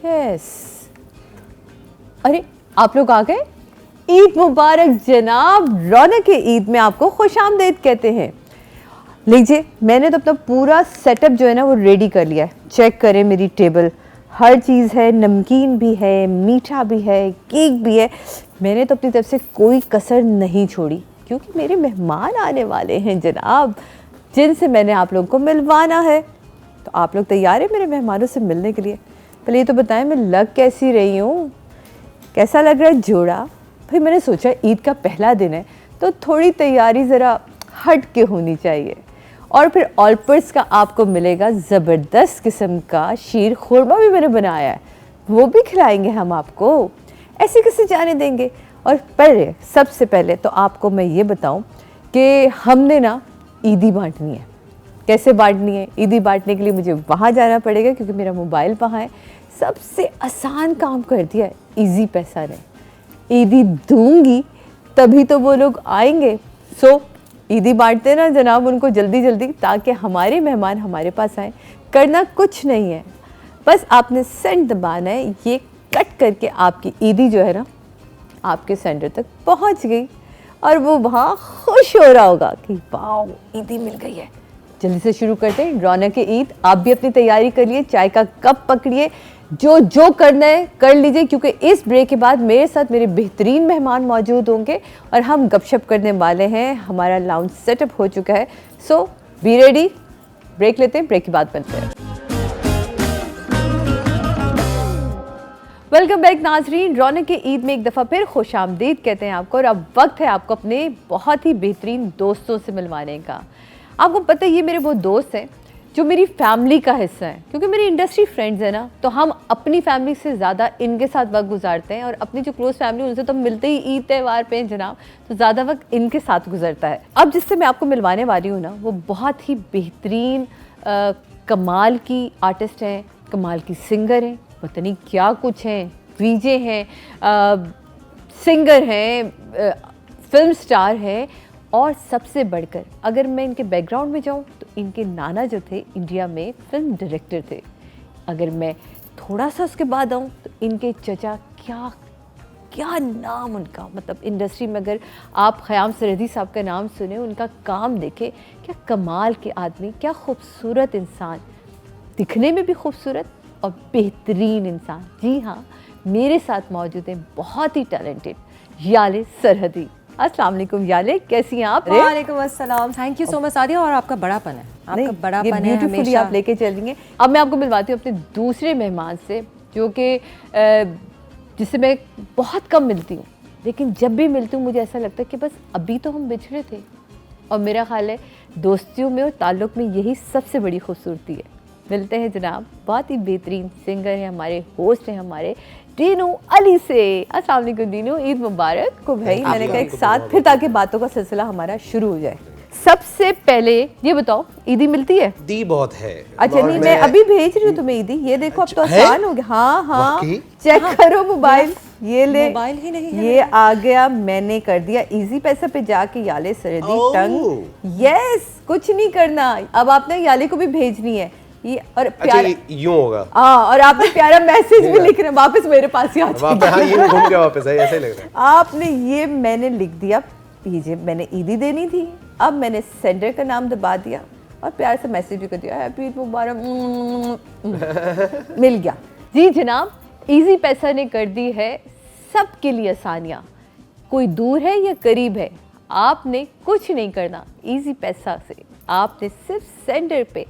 Yes, अरे आप लोग आ गए। ईद मुबारक जनाब, रौनक ईद में आपको खुशामदीद कहते हैं। लीजिए, मैंने तो अपना पूरा सेटअप जो है ना वो रेडी कर लिया है। चेक करें मेरी टेबल, हर चीज़ है, नमकीन भी है, मीठा भी है, केक भी है। मैंने तो अपनी तरफ से कोई कसर नहीं छोड़ी, क्योंकि मेरे मेहमान आने वाले हैं जनाब, जिनसे मैंने आप लोगों को मिलवाना है। तो आप लोग तैयार हैं मेरे मेहमानों से मिलने के लिए? पहले ये तो बताएं मैं लग कैसी रही हूँ, कैसा लग रहा है जोड़ा? भाई मैंने सोचा ईद का पहला दिन है तो थोड़ी तैयारी ज़रा हट के होनी चाहिए। और फिर ऑलपर्स का आपको मिलेगा ज़बरदस्त किस्म का शीर खुरमा भी मैंने बनाया है, वो भी खिलाएंगे हम आपको। ऐसे कैसे जाने देंगे? और पहले सबसे पहले तो आपको मैं ये बताऊं कि हमने ना ईदी बांटनी है। कैसे बांटनी है? ईदी बांटने के लिए मुझे वहाँ जाना पड़ेगा, क्योंकि मेरा मोबाइल वहाँ है। सबसे आसान काम कर दिया है ईजी पैसा ने। ईदी दूंगी तभी तो वो लोग आएंगे। सो ईदी बांटते ना जनाब उनको जल्दी जल्दी, ताकि हमारे मेहमान हमारे पास आए। करना कुछ नहीं है, बस आपने सेंड दबाना है। ये कट करके आपकी ईदी जो है ना आपके सेंटर तक पहुंच गई, और वो वहाँ खुश हो रहा होगा कि वाह ईदी मिल गई है। जल्दी से शुरू करते हैं रौनक ईद। आप भी अपनी तैयारी करिए, चाय का कप पकड़िए, जो करना है कर लीजिए, क्योंकि इस ब्रेक के बाद मेरे साथ मेरे बेहतरीन मेहमान मौजूद होंगे और हम गपशप करने वाले हैं। हमारा लाउंज सेटअप हो चुका है। सो बी रेडी। ब्रेक लेते हैं, ब्रेक के बाद मिलते हैं। वेलकम बैक नाजरीन, रौनक ईद में एक दफ़ा फिर खुशामदीद कहते हैं आपको। और अब वक्त है आपको अपने बहुत ही बेहतरीन दोस्तों से मिलवाने का। आपको पता है ये मेरे वो दोस्त हैं जो मेरी फैमिली का हिस्सा है, क्योंकि मेरी इंडस्ट्री फ्रेंड्स हैं ना, तो हम अपनी फैमिली से ज़्यादा इनके साथ वक्त गुजारते हैं। और अपनी जो क्लोज़ फैमिली उनसे तो मिलते ही ईद त्यौहार पे जनाब, तो ज़्यादा वक्त इनके साथ गुजरता है। अब जिससे मैं आपको मिलवाने वाली हूँ ना, वो बहुत ही बेहतरीन कमाल की आर्टिस्ट हैं, कमाल की सिंगर हैं, पता नहीं क्या कुछ हैं, वीजे हैं, सिंगर हैं, फिल्म स्टार हैं। और सबसे बढ़कर अगर मैं इनके बैकग्राउंड में जाऊं तो इनके नाना जो थे इंडिया में फिल्म डायरेक्टर थे। अगर मैं थोड़ा सा उसके बाद आऊं तो इनके चचा, क्या नाम उनका, मतलब इंडस्ट्री में अगर आप ख़याम सरहदी साहब का नाम सुने, उनका काम देखे, क्या कमाल के आदमी, क्या खूबसूरत इंसान, दिखने में भी खूबसूरत और बेहतरीन इंसान। जी हाँ, मेरे साथ मौजूद हैं बहुत ही टैलेंटेड याले सरहदी। अस्सलाम वालेकुम याले, कैसी हैं आप? वालेकुम अस्सलाम, thank you so much Sadia. और आपका बड़ापन है, आपका बड़ापन है हमेशा आप लेके चलेंगे। अब मैं आपको मिलवाती हूँ अपने दूसरे मेहमान से, जो कि जिससे मैं बहुत कम मिलती हूँ, लेकिन जब भी मिलती हूँ मुझे ऐसा लगता है कि बस अभी तो हम बिछड़े थे। और मेरा ख्याल है दोस्तियों में और ताल्लुक़ में यही सबसे बड़ी खूबसूरती है। मिलते हैं जनाब, बहुत ही बेहतरीन सिंगर हैं हमारे, होस्ट हैं हमारे, दीनू अली से। अस्सलाम वालेकुम दीनू, ईद मुबारक को भाई। मैंने कहा एक साथ फिर, ताकि बातों का सिलसिला हमारा शुरू हो जाए। सबसे पहले ये बताओ, ईदी मिलती है? दी बहुत है। अच्छा नहीं, मैं अभी भेज रही हूँ तुम्हें ईदी। ये देखो अब तो आसान हो गया। हाँ, चेक करो मोबाइल, ये ले, मोबाइल ही नहीं है, ये आ गया, मैंने कर दिया ईजी पैसा पे जाके याले सरहदी टंग। यस, कुछ नहीं करना, अब आपने याले को भी भेजनी है ये। और प्यारा यूं होगा। हाँ, और आपने प्यारा मैसेज भी लिख रहे हैं, वापस मेरे पास ही आ जाएगा। हाँ, ये घूम के वापस है, ऐसे लग रहा है। आपने ये मैंने लिख दिया, भेजे, मैंने ईदी देनी थी, अब मैंने सेंडर का नाम दबा दिया और प्यार से मैसेज भी कर दिया, हैप्पी ईद मुबारक। मिल गया जी जनाब। इजी पैसा ने कर दी है सबके लिए आसानियाँ, कोई दूर है या करीब है, आपने कुछ नहीं करना। इजी पैसा से आपने सिर्फ सेंडर पे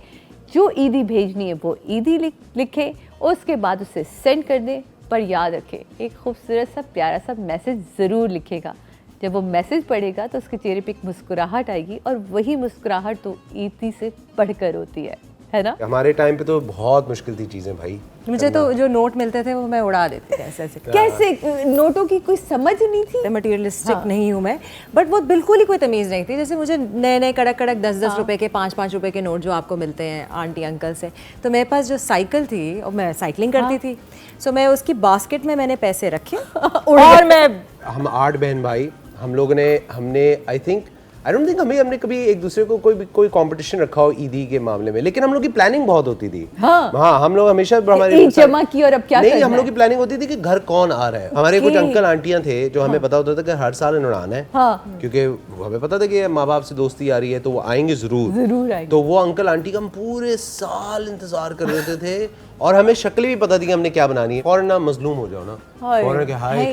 जो ईदी भेजनी है वो ईदी लिखे, उसके बाद उसे सेंड कर दें। पर याद रखें, एक खूबसूरत सा प्यारा सा मैसेज ज़रूर लिखेगा। जब वो मैसेज पढ़ेगा तो उसके चेहरे पे एक मुस्कुराहट आएगी, और वही मुस्कुराहट तो ईदी से बढ़कर होती है ना? हमारे टाइम पे तो बहुत मुश्किल थी चीज़ें भाई। मुझे तो जो नोट मिलते थे वो मैं उड़ा देती थी ऐसे। कैसे नोटों की कोई समझ नहीं थी, मटीरियलिस्टिक नहीं हूँ मैं, बट वो बिल्कुल ही कोई तमीज़ नहीं थी। जैसे मुझे नए नए कड़क 10-10 रुपए के, 5-5 रुपए के नोट जो आपको मिलते हैं आंटी अंकल से, तो मेरे पास जो साइकिल थी और मैं साइकिलिंग करती थी, सो मैं उसकी बास्केट में मैंने पैसे रखे और मैं, हम 8 बहन भाई, हम लोगों ने, हमने I think I don't think हमने कभी एक दूसरे को कोई कंपटीशन रखा हो ईदी के मामले में, लेकिन हम लोग की प्लानिंग बहुत होती थी। हाँ, हम लोग हमेशा ईद जमा की और अब क्या नहीं, करना हम लोग की प्लानिंग होती थी कि घर कौन आ रहा है। हमारे कुछ अंकल आंटियां थे जो हमें पता होता था कि हर साल इन्होंने आना है, क्योंकि हमें पता था कि माँ बाप से दोस्ती आ रही है तो वो आएंगे जरूर आएंगे। तो वो अंकल आंटी का हम पूरे साल इंतजार कर रहे थे और हमें शक्ल भी पता थी कि हमने क्या बनानी है। और ना मजलूम हो जाओ ना, और हाय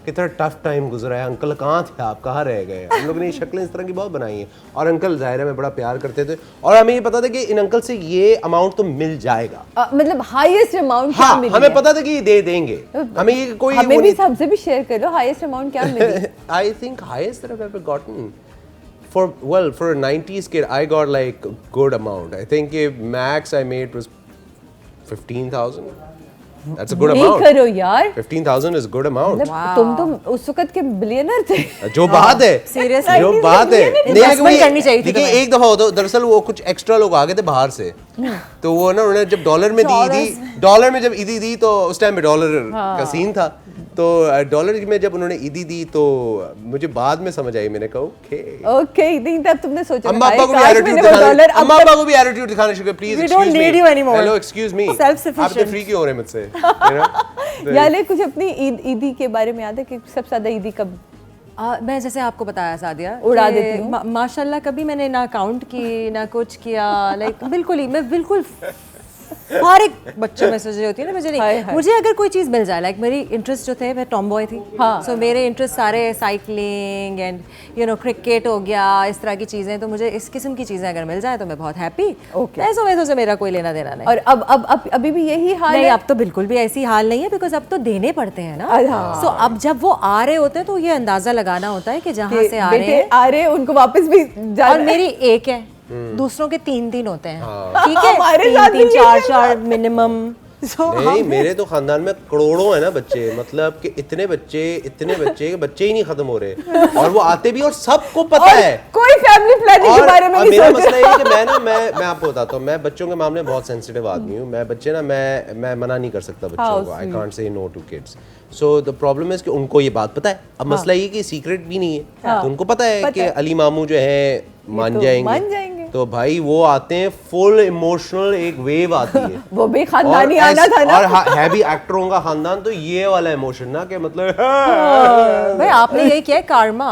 कितना टफ टाइम गुजरा है, अंकल कहाँ थे आप, कहाँ रह गए। हम लोग ने ये शक्लें इस तरह की बहुत बनाई हैं और अंकल ज़ाहिर में बड़ा प्यार करते थे और हमें ये पता था कि इन अंकल से ये अमाउंट तो मिल जाएगा, मतलब हाईएस्ट अमाउंट क्या मिली हमें पता था कि ये दे देंगे हमें। ये कोई हमें भी सबसे भी शेयर कर लो, हाईएस्ट अमाउंट क्या मिली? I think highest that I've ever gotten for a 90s kid I got like a good amount. I think max I made was 15,000. That's a good नहीं amount. करो यार, 15,000 is good amount. मतलब तुम तो उस वक्त के बिलियनर थे। जो बात है, Seriously? जो बात है, Investment करनी चाहिए थी देखिए तुम्हें। एक दफा हो तो दरअसल वो कुछ एक्स्ट्रा लोग आ गए थे बाहर से, तो वो ना उन्होंने जब डॉलर में डॉलर में जब ईदी दी तो उस टाइम पे डॉलर का सीन था, तो डॉलर में जब उन्होंने ईदी दी तो मुझे बाद में समझ आई, मैंने कहा ओके नहीं तब तुमने सोचा अम्मा पापा को भी एटीट्यूड दिखाने शुरू, please We don't need you anymore. Hello excuse me, Self-sufficient. आप तो फ्री क्यों हो रहे हैं मुझसे, याले कुछ अपनी ईदी के बारे में याद है कि सबसे ज्यादा ईदी कब मैं जैसे आपको बताया सादिया उड़ा कि देती हूँ। माशाल्लाह कभी मैंने ना काउंट की ना कुछ किया, लाइक बिल्कुल ही मैं बिल्कुल हर एक बच्चों में से जो होती है ना, मुझे नहीं, मुझे अगर कोई चीज़ मिल जाए, लाइक मेरी इंटरेस्ट जो थे मैं टॉमबॉय थी, सो मेरे इंटरेस्ट सारे साइकिलिंग एंड क्रिकेट हो गया, इस तरह की चीज़ें, तो मुझे इस किस्म की चीज़ें अगर मिल जाए तो मैं बहुत हैप्पी। ऐसो वैसो से मेरा कोई लेना देना नहीं। और अब अभी भी यही हाल नहीं, है? अब तो बिल्कुल भी ऐसी हाल नहीं है, बिकॉज अब तो देने पड़ते हैं ना। सो अब जब वो आ रहे होते हैं तो ये अंदाजा लगाना होता है कि जहाँ से आ रहे हैं उनको वापस भी और मेरी एक है, दूसरों के 3 होते हैं, ठीक है, हमारे साथ 3 4 मिनिमम। नहीं, मेरे तो खानदान में करोड़ों है ना बच्चे, मतलब कि इतने बच्चे ही नहीं खत्म हो रहे और वो आते भी और सबको पता है, कोई फैमिली प्लानिंग के बारे में नहीं मेरा सोच मसला ये है कि मैं आपको बताता हूँ, मैं बच्चों के मामले में बहुत सेंसिटिव आदमी हूँ। मैं बच्चे ना मैं मना नहीं कर सकता बच्चों को, I can't say no to kids. So the problem is कि उनको ये बात पता है। अब मसला ये कि सीक्रेट भी नहीं है, तो उनको पता है कि अली मामू जो है मान जाएंगे, तो भाई वो आते हैं फुल इमोशनल, एक वेव आती है वो भी खानदानी आना था ना, और है भी एक्टरों का खानदान, तो ये वाला इमोशन ना कि मतलब भाई आपने यही किया है, कार्मा,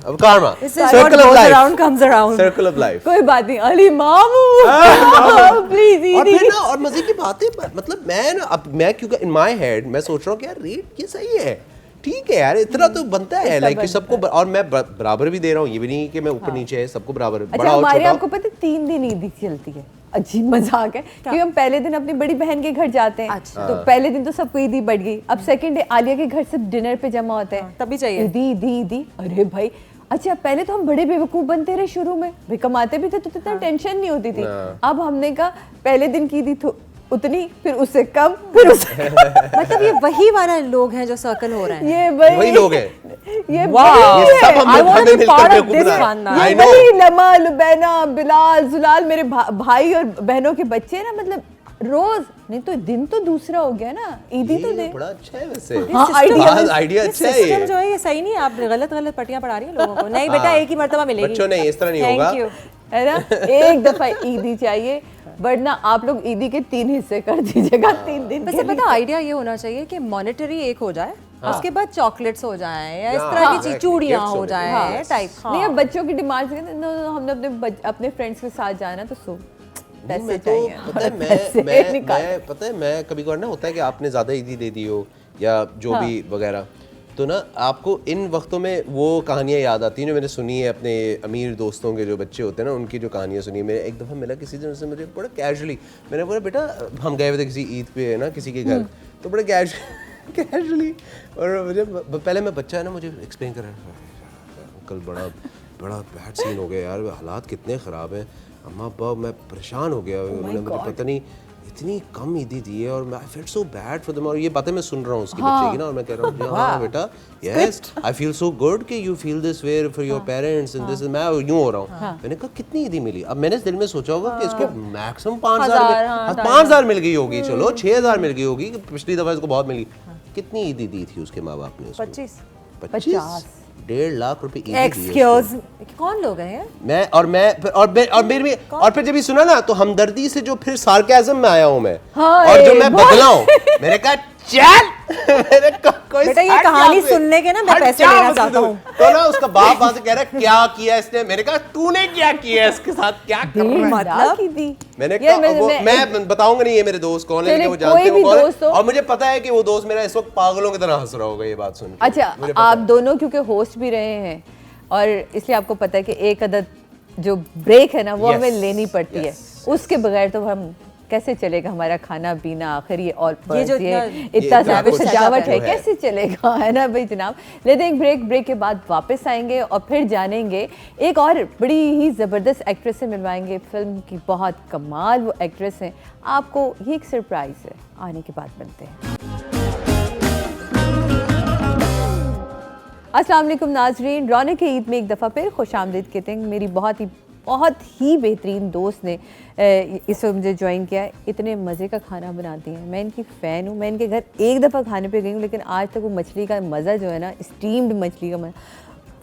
अब Karma, circle of life, comes around, circle of life. कोई बात नहीं, अली मामू प्लीज। और फिर ना, और मजे की बात है, मतलब मैं क्योंकि इन माय हेड मैं सोच रहा हूँ कि यार रेट ये सही है, ठीक है यार, इतना तो बनता है, लाइक सबको, और मैं बराबर भी दे रहा हूँ, ये भी नहीं कि मैं ऊपर नीचे है, सबको बराबर। अच्छा, हमारे आपको पता है 3 दिन ईदी चलती है, अजीब मजाक है, क्योंकि हम पहले दिन अपनी बड़ी बहन के घर जाते हैं, तो पहले दिन तो सबको ईदी बढ़ गई, अब सेकंड डे आलिया के घर सब डिनर पे जमा होते हैं, तभी चाहिए ईदी। अरे भाई, अच्छा पहले तो हम बड़े बेवकूफ बनते रहे शुरू में, भाई कमाते भी थे तो इतना टेंशन नहीं होती थी। अब हमने कहा पहले दिन की ईदी तो उतनी, फिर उससे कम, फिर उससे मतलब ये वही वाला लोग हैं जो सर्कल हो रहे हैं, ये वही लोग हैं, ये सब हमने मिलकर बेवकूफ ये वही लमा, लुबैना, बिलाल, जुलाल, मेरे भाई और बहनों के बच्चे ना, मतलब रोज नहीं तो दिन तो दूसरा हो गया ना, ईदी तो दे। बड़ा अच्छा है वैसे, आइडिया अच्छा है, सिस्टम जो है ये सही नहीं है, आप गलत पट्टियां पढ़ा रही हैं लोगों को। नहीं बेटा, एक ही मर्तबा मिलेगी, बच्चों नहीं, इस तरह नहीं होगा, है ना, एक दफा ईदी चाहिए, वरना आप लोग ईदी के 3 हिस्से कर दीजिएगा 3 दिन। वैसे पता आइडिया ये होना चाहिए कि मॉनेटरी एक हो जाए, उसके बाद चॉकलेट्स हो जाए या इस तरह की चीज, चूड़ियां हो जाए टाइप। नहीं, अब बच्चों की डिमांड्स हमने अपने फ्रेंड्स के साथ जाना तो पैसे चाहिए, पता है मैं कभी कभार ना होता है कि आपने ज्यादा ईदी दे दी हो या जो भी वगैरह, तो ना आपको इन वक्तों में वो कहानियाँ याद आती हैं जो मैंने सुनी है अपने अमीर दोस्तों के जो बच्चे होते हैं ना, उनकी जो कहानियाँ सुनी। मैं एक दफ़ा मिला किसी दिन, उसने मुझे बड़ा कैजुअली, मैंने बोला बेटा, हम गए हुए थे किसी ईद पे है ना किसी के घर, तो बड़ा कैजुअली, और मुझे पहले मैं बच्चा है ना, मुझे एक्सप्लेन कर रहा है, अंकल बड़ा बैड सीन हो गया यार, हालात कितने ख़राब हैं, अम्मा अब्बा, मैं परेशान हो गया, उन्होंने मुझे पता नहीं इतनी कम ईदी दी है, और मैं I felt so bad for them, और ये बातें मैं सुन रहा हूँ उसके बच्चे की ना, और मैं कह रहा हूँ हाँ बेटा, yes I feel so good कि you feel this way for your parents and this, मैं यूं हो रहा हूँ। मैंने कहा कितनी ईदी मिली? अब मैंने दिल में सोचा होगा कि इसको मैक्सिमम 5,000 मिल गई होगी, चलो 6,000 मिल गई होगी, पिछली दफा इसको बहुत मिली। कितनी ईदी दी थी उसके माँ बाप ने? 25। 1.5 लाख रुपए ईदी एक्सक्यूज, कौन लोग हैं? और फिर जब ये सुना ना तो हमदर्दी से जो फिर सार्केज़म में आया हूँ मैं, हाँ, और जो मैं बदला हूँ, मैंने कहा चल मेरे को कोई बेटा ये कहानी सुनने के ना मैं पैसे लेना चाहता हूँ। तो ना उसका बाप वहां से कह रहा है क्या किया इसने, मैंने कहा तूने क्या किया इसके साथ, क्या कर रहा है? मतलब मैंने कहा मैं बताऊंगा नहीं ये मेरे दोस्त कौन है, लेकिन वो जानते हैं वो कौन है, और मुझे पता है कि वो दोस्त मेरा इस वक्त पागलों की तरह हंस रहा होगा ये बात सुन के। अच्छा, आप दोनों क्योंकि होस्ट भी रहे हैं और इसलिए आपको पता है कि एक अदद जो ब्रेक है ना वो हमें लेनी पड़ती है, उसके बगैर तो हम कैसे चलेगा हमारा खाना पीना, आखिर ये और ये जो इतना ज़्यादा सजावट है जो है। कैसे चलेगा, है ना भाई जनाब। लेते हैं ब्रेक, ब्रेक के बाद वापस आएंगे और फिर जानेंगे एक और बड़ी ही ज़बरदस्त एक्ट्रेस से मिलवाएंगे, फिल्म की बहुत कमाल वो एक्ट्रेस हैं, आपको ये एक सरप्राइज़ है, आने के बाद मिलते हैं। अस्सलाम वालेकुम नाजरीन, रौनक ईद में एक दफ़ा फिर खुशामदीद कहते हैं। मेरी बहुत ही बेहतरीन दोस्त ने इस वक्त मुझे ज्वाइन किया है। इतने मज़े का खाना बनाती हैं, मैं इनकी फ़ैन हूँ। मैं इनके घर एक दफ़ा खाने पे गई हूँ, लेकिन आज तक वो मछली का मज़ा जो है ना, स्टीम्ड मछली का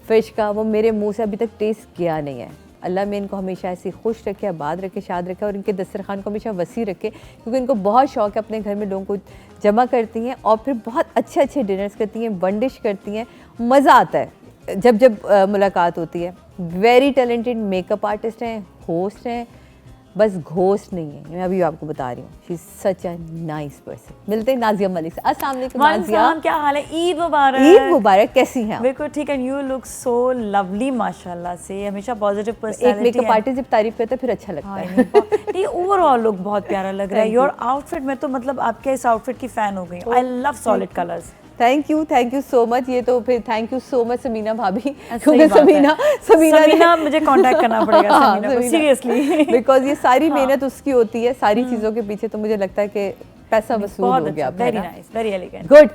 फ़िश का, वो मेरे मुंह से अभी तक टेस्ट किया नहीं है। अल्लाह में इनको हमेशा ऐसे खुश रखे, आबाद रखे, शाद रखे, और इनके दस्तरखान को हमेशा वसी रखे, क्योंकि इनको बहुत शौक़ है, अपने घर में लोगों को जमा करती हैं और फिर बहुत अच्छे अच्छे डिनर्स करती हैं, बंदिश करती हैं, मज़ा आता है जब मुलाकात होती है। वेरी टैलेंटेड मेकअप आर्टिस्ट हैं, होस्ट हैं, बस घोस्ट नहीं है, मैं अभी आपको बता रही हूँ। She is such a nice person. मिलते हैं नाजिया मलिक से। अस्सलाम वालेकुम नाजिया, क्या हाल है? ईद मुबारक। ईद मुबारक, कैसी हैं आप? बिल्कुल ठीक है, यू लुक सो लवली माशाल्लाह से, हमेशा पॉजिटिव एक पर्सनालिटी मेकअप आर्टिस्ट जब तारीफ करता है फिर अच्छा लगता है। नहीं ओवरऑल लुक बहुत प्यारा लग रहा है। योर आउटफिट में तो मतलब आपके इस आउटफिट की फैन हो गई। I love solid colours. Thank you so much. ये तो फिर thank you so much Sameena भाभी, क्योंकि समीना मुझे कांटेक्ट करना पड़ेगा समीना को सीरियसली, बिकॉज ये सारी मेहनत उसकी होती है सारी चीज़ों के पीछे, तो मुझे लगता है कि पैसा वसूल हो गया। Very nice, very elegant, good.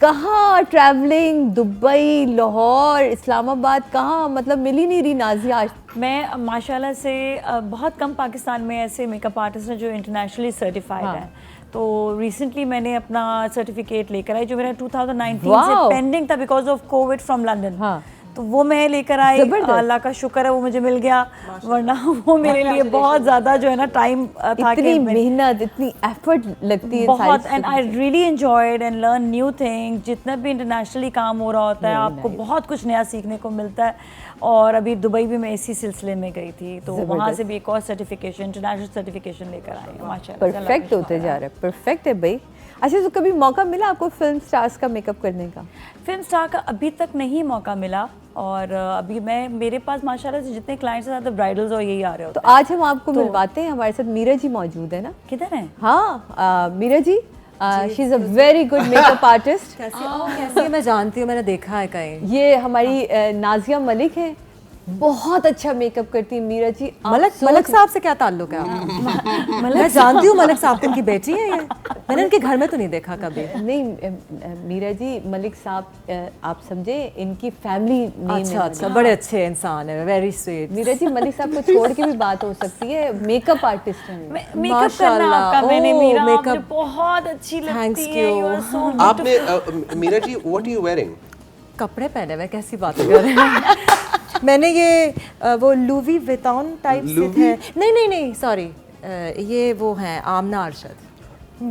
कहाँ ट्रैवलिंग, दुबई, लाहौर, इस्लामाबाद, कहाँ मतलब मिली नहीं रही नाजिया आज? मैं माशाल्लाह से बहुत कम पाकिस्तान में ऐसे मेकअप आर्टिस्ट हैं जो इंटरनेशनली सर्टिफाइड हैं। तो रिसेंटली मैंने अपना सर्टिफिकेट लेकर आई जो मेरा 2019 से पेंडिंग था because of Covid from London. तो वो मैं लेकर आई, अल्लाह का शुक्र है वो मुझे मिल गया, वरना वो मेरे लिए बहुत ज़्यादा जो है ना टाइम था, इतनी मेहनत, इतनी एफर्ट लगती है बहुत। And I really enjoyed and learn new things. जितना भी इंटरनेशनली काम हो रहा होता है आपको बहुत कुछ नया सीखने को मिलता है। और अभी दुबई भी मैं इसी सिलसिले में गई थी, तो वहाँ से भी एक और सर्टिफिकेशन, इंटरनेशनल सर्टिफिकेशन लेकर आई हूँ माशाल्लाह। परफेक्ट होते जा रहा है, परफेक्ट है भाई। अच्छा, तो कभी मौका मिला आपको फिल्म स्टार्स का मेकअप करने का? फिल्म स्टार का अभी तक नहीं मौका मिला, और अभी मेरे पास माशाल्लाह से जितने क्लाइंट्स हैं ज़्यादा ब्राइडल्स और यही आ रहे होते हैं। तो आज हम आपको मिलवाते हैं, हमारे साथ मीरा जी मौजूद है ना? किधर हैं? हाँ, Meera ji, she is a very good makeup artist. कैसी मैं जानती हूँ, मैंने देखा है कहीं। ये हमारी नाजिया मलिक है, बहुत अच्छा मेकअप करती है मीरा जी। मलक साहब से क्या ताल्लुक है आपका? मैं जानती हूँ मलक साहब इनकी बेटी है ये, मैंने इनके घर में तो नहीं देखा कभी। नहीं मीरा जी, मलिक साहब आप समझे, इनकी फैमिली नेम। अच्छा, बड़े अच्छे इंसान है, वेरी स्वीट। मीरा जी, मलिक साहब को छोड़ के भी बात हो सकती है, मेकअप आर्टिस्ट हैं। मेकअप करना आपका, मैंने मीरा आपने बहुत अच्छी लगती है, यू आर सो ब्यूटीफुल। आपने Meera ji what are you wearing? कपड़े पहने हुए, कैसी बात कर रहे हैं? मैंने ये वो लुवी विटॉन टाइप से थे। नहीं सॉरी, ये वो हैं आमना अरशद,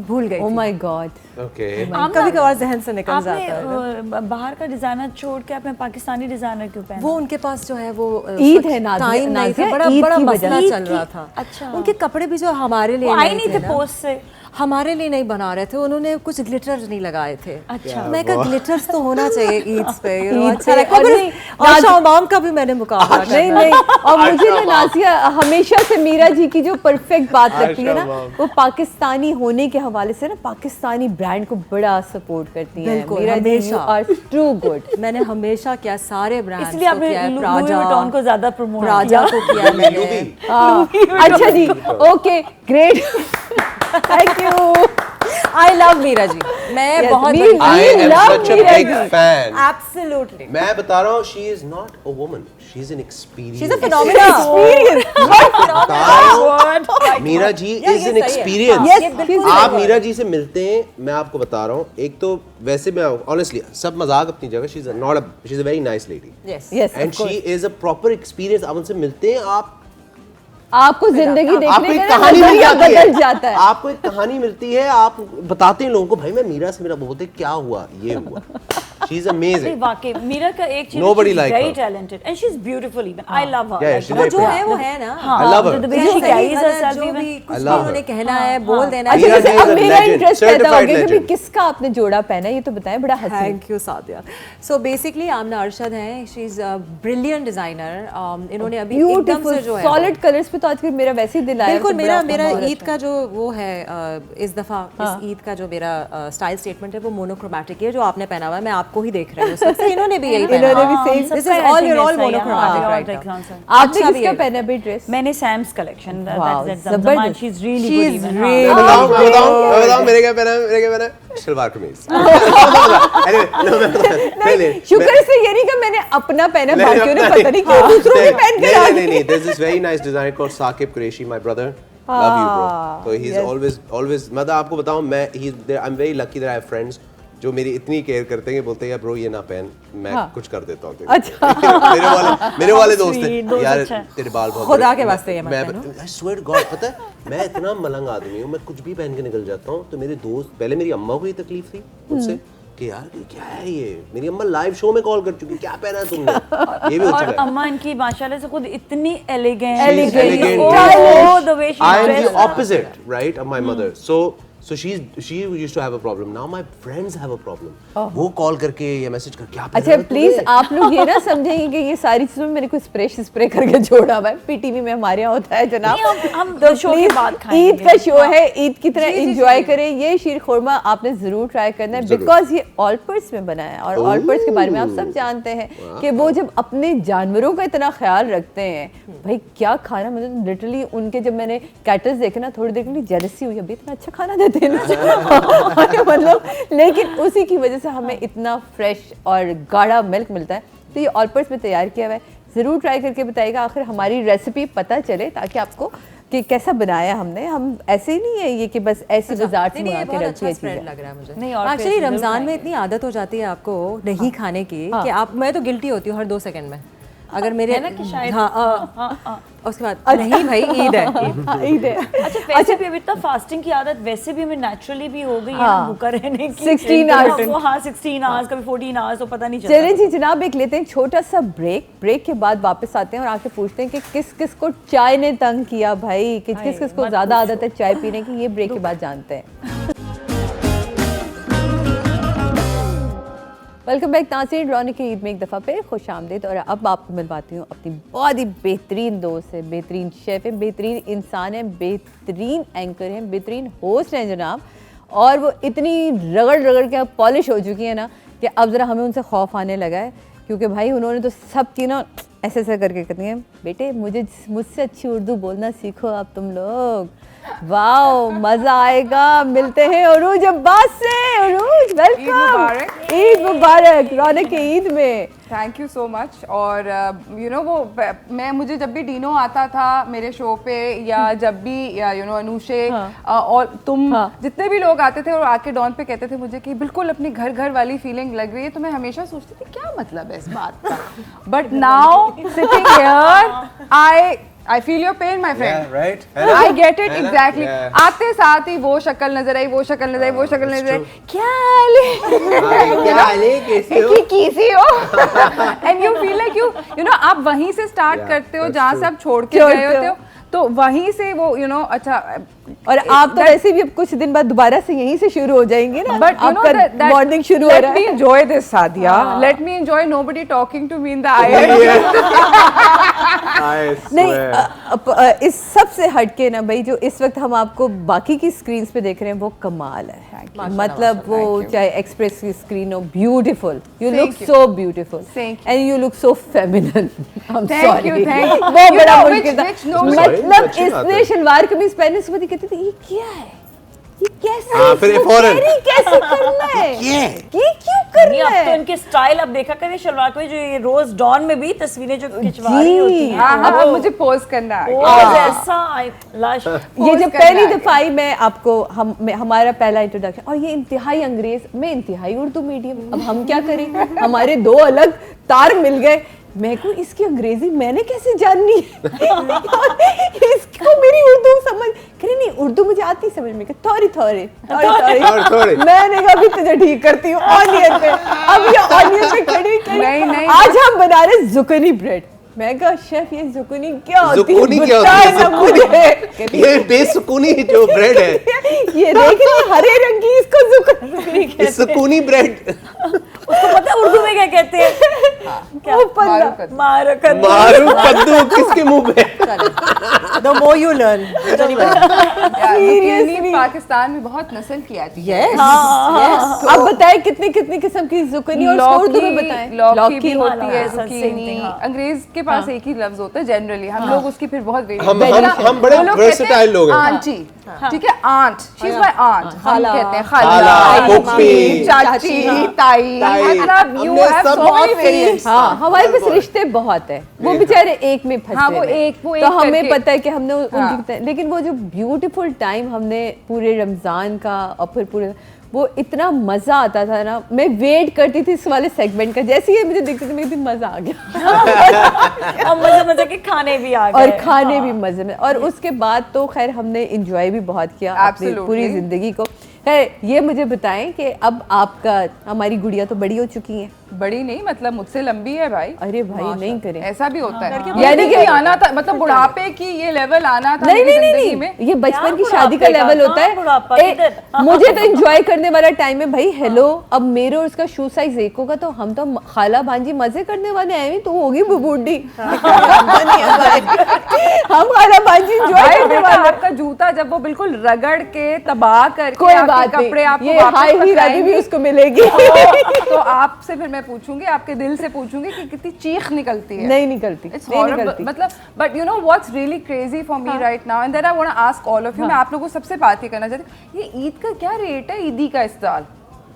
भूल गई। Oh my God, okay. कभी कभार जहन से निकल जाता है। आपने बाहर का डिजाइनर छोड़ के आपने पाकिस्तानी डिजाइनर क्यों पहना? वो उनके पास जो है वो ईद है ना, टाइम नहीं था, बड़ा मसला चल रहा था। अच्छा, उनके कपड़े भी जो हमारे लिए आई नहीं थे पोस्ट से, हमारे लिए नहीं बना रहे थे, उन्होंने कुछ ग्लिटर्स नहीं लगाए थे। अच्छा, मैं कहा ग्लिटर्स तो होना चाहिए ईद पे, ईद अच्छा पे, लगता है। और शाबाम का भी मैंने मुकाबला नहीं, और मुझे ना नाजिया हमेशा से मीरा जी की जो परफेक्ट बात लगती है ना, वो पाकिस्तानी होने के हवाले से ना पाकिस्तानी ब्रांड को बड़ा सपोर्ट करती है। Meera ji, you are true good. मैंने हमेशा किया, सारे ब्रांड्स इसलिए आपने लुई विटॉन को ज्यादा प्रमोट किया। राजा को किया मैंने। अच्छा जी, okay, great, thank you. I love Meera ji, मैं बहुत we बड़ी I am love such a Meera big ji. fan. Absolutely मैं बता रहा हूँ, she is not a woman, she is an experience. She is a phenomena बता रहा हूँ, मीरा जी Yeah, is ये an सही है। experience. हाँ, Yes, ये she's बिल्कुल आप सही है। मीरा जी से मिलते हैं, मैं आपको बता रहा हूँ, एक तो वैसे मैं ऑनेस्टली सब मजाक अपनी जगह, she is a very nice lady Yes. Yes, and of course. She is a proper experience. आप उनसे मिलते हैं, आपको जिंदगी आपको देखने एक का कहानी मिल नजरिया जाती बदल है, जाता है। आपको एक कहानी मिलती है, आप बताते हैं लोगों को, भाई मैं मीरा से मिला, बोलते क्या हुआ, ये हुआ। शी इज नहीं, अमेजिंग। वाकई मीरा का एक चीज Nobody like very her. Talented and she is beautiful even I love her Yeah, like she's वो very जो pretty. है वो है ना। I love her. the way सही she carries गलत herself जो even भी कुछ I भी love her. उन्होंने कहना है बोल देना अच्छा मीरा जैसे जी is अब a मेरा legend, इंटरेस्ट पैदा हो certified गया कि भाई legend. किसका आपने जोड़ा पहना है, ये तो बताएं, बड़ा हसीन। Thank you Sadia. So basically Amna Arshad हैं, she is a brilliant designer. इन्होंने अभी एकदम ब्यूटीफुल से जो है सॉलिड कलर्स पे तो आजकल मेरा वैसे ही दिल आया। बिल्कुल तो मेरा बड़ा मेरा बहुत ईद अच्छा। का जो वो है इस दफ़ा इस ईद का जो मेरा स्टाइल स्टेटमेंट है वो मोनोक्रोमैटिक है, जो आपने पहना हुआ है मैं आपको ही देख रही हूँ सबसे। इन्होंने भी यही पहना इन्होंने भी हुआ। same- This is all you're all monochromatic right now। आपने अच्छा भी किसका है। पहना भी ड्रेस? मैंने सैम्स कलेक्शन Wow, दैट्स जबरदस्त। She is really She good is even really मैं बताऊं मेरे क्या पहना है, मेरे क्या पहना है, शलवार कमीज। Anyway, no, पहले शुक्र से ये नहीं कि मैंने अपना पहना, बाकियों ने पता नहीं क्यों दूसरों के पहन के आ गए। नहीं, there's this very nice designer called Saqib Qureshi, my brother. Love you, bro. So he's yes. always मतलब आपको बताऊं, I'm very lucky that I have friends जो मेरी इतनी केयर करते हैं, बोलते हैं यार ब्रो ये ना पहन, मैं कुछ कर देता हूँ। अच्छा। मेरे वाले दोस्त Sweet, हैं दोस्त यार, अच्छा है। तेरे बाल बहुत खुदा बड़े- के वास्ते ये मत मैं पहनो। I swear to God, पता है मैं इतना मलंग आदमी हूँ, मैं कुछ भी पहन के निकल जाता हूँ, तो मेरे दोस्त, पहले मेरी अम्मा को ये तकलीफ थी मुझसे कि यार क्या है ये, मेरी अम्मा लाइव शो में कॉल कर चुकी, क्या पहना है तुमने, ये भी हो और चुका है। अम्मा इनकी माशाल्लाह से खुद इतनी elegant She's elegant, oh the way she I am the dresses. opposite, right, of my mother. So she used to have a problem. Now my friends have a problem. वो कॉल करके या मैसेज करके क्या अच्छा please आप लोग ये ना समझेंगे कि ये सारी चीजों में मैंने कोई स्प्रे करके जोड़ा हुआ है। पीटीवी में हमारे यहाँ होता है जनाब। नहीं, हम तो शो के please, बाद खाएंगे। ईद का शो है, ईद की तरह एंजॉय करें। ये शीर खुरमा आपने जरूर ट्राई करना है, बिकॉज ये ऑल पर्स में बना है और ऑल पर्स के बारे में आप सब जानते हैं कि वो जब अपने जानवरों का इतना ख्याल रखते हैं, भाई क्या खाना, मतलब लिटरली उनके जब मैंने कैटल्स देखे ना, थोड़ी देर के लिए जेलसी हुई, अभी इतना अच्छा खाना देते हैं ना मतलब, लेकिन उसी की वजह से हमें इतना फ्रेश और गाढ़ा मिल्क मिलता है। तो ये ऑल पर्स में तैयार किया हुआ है, ज़रूर ट्राई करके बताइएगा, आखिर हमारी रेसिपी पता चले ताकि आपको कि कैसा बनाया हमने। हम ऐसे ही नहीं है ये कि बस ऐसे बाजार से नहीं, मंगा ये के बहुत रख अच्छा दिया स्प्रेड चीज़ें। लग रहा है मुझे। नहीं, और एक्चुअली फिर रमजान जरूर में इतनी आदत हो जाती है आपको नहीं खाने की कि आप, मैं तो गिल्टी होती हूँ हर 2 सेकंड में अगर मेरे है ना कि शायद उसके बाद नहीं भाई ईद है। ईद है। अच्छा वैसे भी अभी इतना फास्टिंग की आदत वैसे भी हमें नेचुरली भी हो गई है ना, भूखा रहने की 16 hours। वो हाँ 16 आवर्स कभी 14 आवर्स तो पता नहीं चलता। चलें जी जनाब, एक लेते हैं छोटा सा ब्रेक के बाद वापस आते हैं और आके पूछते हैं कि किस किस को चाय ने तंग किया भाई, कि किस किस को मत ज्यादा पूछो। आदत है चाय पीने की, ये ब्रेक के बाद जानते हैं। वेलकम बैक नाज़रीन, रौनक की ईद में एक दफ़ा फिर खुश आमदीद। और अब आपको मिलवाती हूँ अपनी बहुत ही बेहतरीन दोस्त है, बेहतरीन शेफ़ है, बेहतरीन इंसान है, बेहतरीन एंकर है, बेहतरीन होस्ट हैं जनाब। और वो इतनी रगड़ के अब पॉलिश हो चुकी है ना कि अब ज़रा हमें उनसे खौफ आने लगा है, क्योंकि भाई उन्होंने तो सबकी ना ऐसे करके कहती हैं, बेटे मुझसे अच्छी उर्दू बोलना सीखो आप तुम लोग। वाओ मज़ा आएगा। मिलते हैं उरूज अब्बास से। उरूज वेलकम, ईद मुबारक, रौनक की ईद में। Thank you so much. और मुझे जब भी डीनो आता था मेरे शो पे, या जब भी अनुषे और तुम जितने भी लोग आते थे और आके डॉन पे कहते थे मुझे कि बिल्कुल अपनी घर वाली फीलिंग लग रही है, तो मैं हमेशा सोचती थी क्या मतलब है इस बात का। But now sitting here I feel your pain, my friend. Yeah, right? I get it exactly. Yeah. आते साथ ही वो शक्ल नजर आई, वो शक्ल नजर आई, वो शक्ल नजर आई, क्या हाल है? क्या हाल है, कैसे हो? कैसी हो? And you feel like you know आप वहीं से स्टार्ट Yeah, करते हो that's जहाँ true. से आप छोड़ के गए होते हो, तो वहीं से वो अच्छा। और आप तो वैसे भी अब कुछ दिन बाद दोबारा से यहीं से शुरू हो जाएंगे ना, But you know आपका मॉर्निंग शुरू हो रहा Let me है। enjoy this, Sadia. Let me enjoy nobody talking to me in the eye. नहीं इस सब से हटके ना भाई, जो इस वक्त हम आपको बाकी की स्क्रीन पे देख रहे हैं वो कमाल है। मतलब वो चाहे एक्सप्रेस की स्क्रीन हो, beautiful, you look so beautiful and you look so feminine. Thank you. वो You बड़ा know, which- which- no, मुश्किल था। Sorry, अच्छी बात है। मतलब इसने शलवार कमीज पहने, सुबह कहती थी ये क्या है, ये क्या है, ये कैसे हाँ, फिर फौरन। कैसे करना है, ये क्यों करना नहीं, अब है? तो इनके स्टाइल अब देखा करिए शलवार में, जो ये रोज डॉन में भी तस्वीरें जो खिंचवा रही जी। होती हैं, हाँ हाँ मुझे पोज करना है पोज ऐसा लाश। ये जो करना पहली है। दफा ही मैं आपको हमारा पहला इंट्रोडक्शन, और ये इंतहाई अंग्रेज, मैं इंतहाई उर्दू मीडियम, अब हम क्या करें, हमारे दो अलग तार मिल गए। मैं को इसकी अंग्रेजी मैंने कैसे जाननी है इसको मेरी उर्दू समझ करे नहीं, उर्दू मुझे आती समझ में, थोड़ी थोड़ी थोड़ी। मैंने कहा भी तुझे ठीक करती हूँ ऑनियन पे। अब ये ऑनियन पे खड़ी नहीं। आज हम बना रहे जुकनी ब्रेड। मैं कहा शेफ ये जुकनी क्या होती है, जुकूनी क्या होती बताए है? ना मुझे। ये बेसुकूनी जो ब्रेड है, ये देख रही हरे रंग की, इसको जुकनी कहते हैं। सुकूनी ब्रेड। उसको पता है उर्दू में क्या कहते हैं? क्या? वो पल्ला। मारो कद्दू। मारू कद्दू किसके मुंह पे? The more you learn. Seriously? Pakistan में बहुत नस्ल की आती है Yes. हाँ, अब बताएं कितनी कितनी किस्म की जुकनी, और उसको उर्दू में बताएं। लौकी भी होती हाँ, है, हाँ, same zucchini। thing, हाँ। अंग्रेज के पास एक ही लफ्ज होता है जनरली, हम लोग उसकी फिर बहुत हम बड़े versatile लोग हैं। आंटी, ठीक है, aunt, she is my aunt, हम खाला, कहते हैं खाला, खाला, फूफी, चाची, ताई, मतलब यू हमने हैव सब सो मेनी बहुत वेरिएंट्स। हाँ, हमारे पास रिश्ते बहुत है, वो बेचारे एक में फंसे हाँ, वो हुए हैं। एक तो करके। हमें पता है कि हमने हाँ। उनकी, लेकिन वो जो ब्यूटीफुल टाइम हमने पूरे रमजान का, और फिर पूरे वो इतना मजा आता था ना, मैं वेट करती थी इस वाले सेगमेंट का, जैसे ही मुझे दिखती थी मेरे दिन मजा आ गया। और मजे मजे के खाने भी आ गए। और खाने भी मजे में, और उसके बाद तो खैर हमने एंजॉय भी बहुत किया अपनी Absolutely. पूरी जिंदगी को। खैर ये मुझे बताएं कि अब आपका, हमारी गुड़िया तो बड़ी हो चुकी है। बड़ी नहीं, मतलब मुझसे लंबी है भाई। अरे भाई नहीं करें, ऐसा भी होता है, यानी कि आना था, मतलब बुढ़ापे की ये लेवल आना था नहीं मेरी नहीं जिंदगी नहीं, में। ये बचपन क्या की शादी का बुढ़ापे का? लेवल होता कहाँ बुढ़ापा? है। किधर? मुझे तो एंजॉय करने वाला टाइम है भाई। हेलो, अब मेरे और उसका शू साइज एक होगा तो हम तो खाला भांजी मजे करने वाले हैं, तो होगी बूढ़ी। हम खाला भांजी एंजॉय भाई करने बेटा, वाले। आपका जूता जब वो बिल्कुल रगड़ के तबाह करके कोई आपके बात कपड़े नहीं, आपको ये वापस हाई हीरा भी पकड़ाएंगे। उसको मिलेगी। तो आपसे फिर मैं पूछूंगी, आपके दिल से पूछूंगी कि कितनी चीख निकलती है। नहीं निकलती, It's नहीं horrible. निकलती। मतलब but you know what's really crazy for me right now and then I want to ask all of you, मैं आप लोगों को सबसे बात ही करना चाहती हूँ, ये ईद का क्या रेट है, ईदी का इस साल?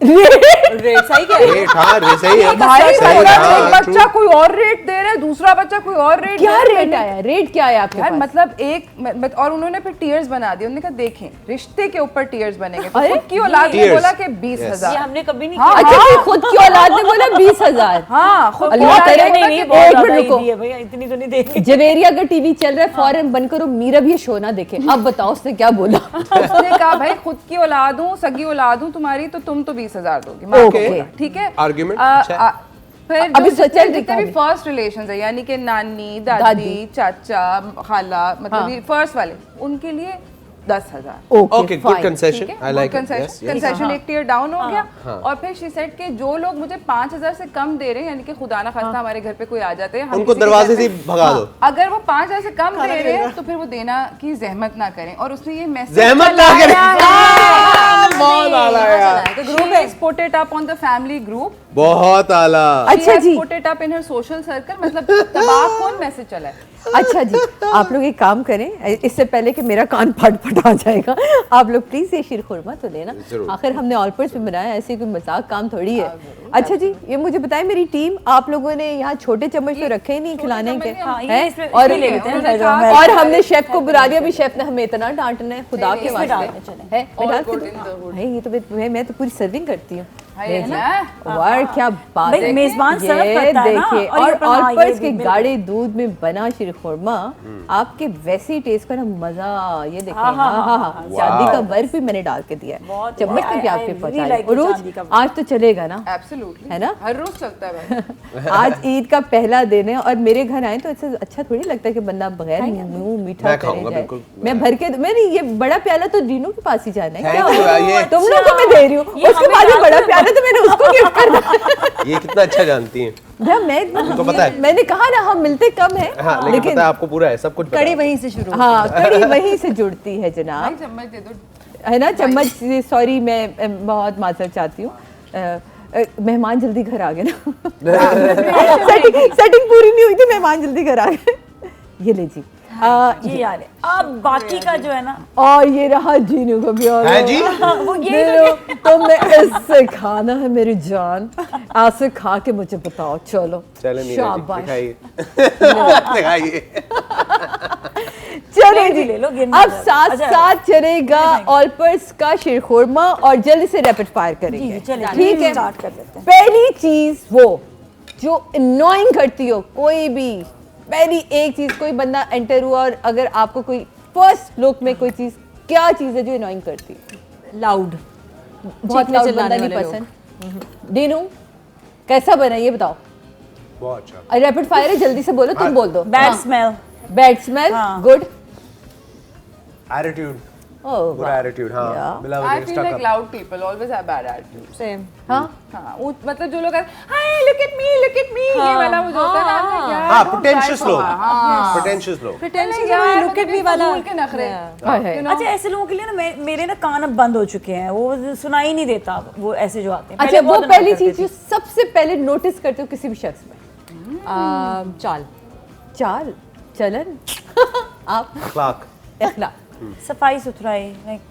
रेट सही कह रहे रेट, हाँ, सही है। भाई सही है, मतलब हाँ, एक बच्चा true। कोई और रेट दे रहा है, दूसरा बच्चा कोई और रेट क्या दे रहा है। रेट आया, रेट क्या आया आपके यार पास? मतलब एक और उन्होंने फिर टीयर्स बना दिए, उन्होंने कहा देखें रिश्ते के ऊपर टीयर्स बनेंगे, तो अरे, खुद की औलाद ने Tears. बोला कि Yes. 20,000। ये हमने कभी नहीं हाँ, किया। अच्छा, फिर खुद की औलाद ने बोला 20,000। हाँ, खुद की अल्लाह औलाद करे, ने बोला नहीं कि बहुत एक ज्यादा मिनट ही रुको। दी है भैया, इतनी तो नहीं देगी। जवेरिया का टीवी चल रहा है, फौरन बंद करो, मीरा भी ये शो ना देखे। अब बताओ उसने क्या बोला। उसने कहा भाई खुद की औलाद हूँ, सगी औलाद हूँ तुम्हारी, तो तुम तो 20,000 दोगी, मैं आपको Okay. बोला, ठीक है। Argument, अच्छा। फिर अभी जो सोचा जितने भी नहीं फर्स्ट रिलेशंस है, यानी कि नानी, दादी। दादी, चाचा, खाला, मतलब हाँ। ये फर्स्ट वाले, उनके लिए 10,000। Okay, good concession. I like it. Yes, yes. Concession एक टियर डाउन हो गया। और फिर शी सेड के जो लोग मुझे 5,000 से कम दे रहे हैं, यानी कि खुदा ना खास्ता हमारे घर पे कोई आ जाते हैं, हम उनको किसी के दरवाजे घर से पे- भगा दो। अगर वो 5,000 से कम दे रहे हैं तो फिर वो देना की जहमत ना करें। और उसने ये मैसेज जहमत ना करें। बहुत आला यार, ग्रुप है, put it up on the family group, बहुत आला। अच्छा जी, put it up in her social circle, मतलब तबाह कौन मैसेज चला है। अच्छा जी, आप लोग एक काम करें, इससे पहले कि मेरा कान फट आ जाएगा, आप लोग प्लीज ये शीर खुरमा तो लेना, जरूर। आखिर हमने ऑल पर्स में बनाया, ऐसे कोई मजाक काम थोड़ी है। अच्छा जी, ये मुझे बताएं, मेरी टीम, आप लोगों ने यहाँ छोटे चम्मच तो रखे ही नहीं खिलाने के, हाँ, ये हैं? इसमें- और इसमें ले लेते हैं, उन्होंने जो कहा- है। और हमने शेफ को बुला दिया, अभी शेफ ने हमें इतना डांटना है, खुदा के इसमें डालना वास्ते चले। है। मैं डाल के good दूं? in the hood. भाई ये तो मैं तो पूरी सर्विंग करती हूँ। हाय ले ना? जी। वाह, क्या बात भाई, है। मेजबान सर्व ये करता है ना, देखिए, और ये और अपना- हाँ, ऑल पर्स ये के भी गाढ़े दूध में बना शीर खुरमा, आपके वैसे ही टेस्ट का ना मजा, ये देखिए, हाँ, हाँ, हाँ हाँ, चांदी का बर्फ भी मैंने डाल के दिया है, बहुत- चम्मच I- तो भी I आपके really पहुंचा like the रोज चांदी का बर्फ। आज तो चलेगा ना, Absolutely. है ना? हर रोज चलता है भाई। आज ईद का पहला दिन है और मेरे घर आए तो ऐसा अच्छा थोड़ी लगता है कि बंदा बगैर मुंह मीठा मैं करे खाऊंगा, जाए। बिल्कुल। मैं भर के, मैं नहीं, ये बड़ा प्याला तो रीनू के पास ही जाना है, Thank क्या you, हुआ? ये- तुम लोग को मैं दे रही हूँ, ये उसके हमें बाद ये डाल बड़ा दो। प्याला तो मैंने उसको गिफ्ट कर दिया। ये कितना अच्छा जानती हैं। भैया मैं उनको पता है। मैंने कहा ना हम मिलते कम है, हाँ, लेकिन पता है आपको पूरा है, सब कुछ पता कड़ी है। वहीं से शुरू हाँ, कड़ी वहीं से जुड़ती है जनाब, भाई चम्मच दे दो। है ना? चम्मच से, सॉरी, मैं बहुत माजरत चाहती हूँ, मेहमान जल्दी घर आ गए ना। सेटिंग पूरी नहीं हुई थी, मेहमान जल्दी घर आ गए। ये ले जी, ये याद है। अब बाकी का जो है ना, और ये रहा जीनू का भी और है जी वो यही जीनू, तुमने इससे खाना है मेरी जान, ऐसे खा के मुझे बताओ। चलो चले मीरा जी शाबाश। दिखाइए दिखाइए चले नहीं, जी, ले लो, गिनना अब जरा। साथ अच्छा। साथ चलेगा ऑलपर्स का शीरखुरमा और जल्दी से रैपिड फायर जी करेंगे। जी चलिए ठीक है, स्टार्ट कर लेते हैं। पहली चीज वो जो अननोइंग करती हो, कोई भी पहली एक चीज, कोई बंदा एंटर हुआ और अगर आपको कोई फर्स्ट लुक में कोई चीज, क्या चीज है जो अननोइंग करती है? लाउड, बहुत चीखने लाउड चिल्लाने बंदा नहीं वाले पसंद। डीनू कैसा बना ये बताओ। बहुत अच्छा रैपिड फायर है, जल्दी से बोलो, तुम बोल दो। Bad smell. बैड स्मेल, हाँ। गुड, एटीट्यूड ओह बुरा एटीट्यूड हाँ Yeah. मिला I feel like loud people always have bad attitude. Same. हाँ हाँ मतलब जो लोग हाय लुक एट मी ये वाला वो जो होता है ना यार हाँ don't pretentious try लोग for- हाँ pretentious लोग प्रिटेंशियस यार लुक एट मी वाला फजूल के नखरे हाय हाय। you know? अच्छा ऐसे लोगों के लिए ना मेरे ना कान अब बंद हो चुके हैं, वो सुनाई नहीं देता वो ऐसे जो आते हैं। अच्छा, पहले वो बहुत पहली करती चीज जो सबसे पहले नोटिस करते हो किसी भी शख्स में? चाल, चाल, चलन, आप, अखलाक इखलाक। थी। सफाई सुथराई,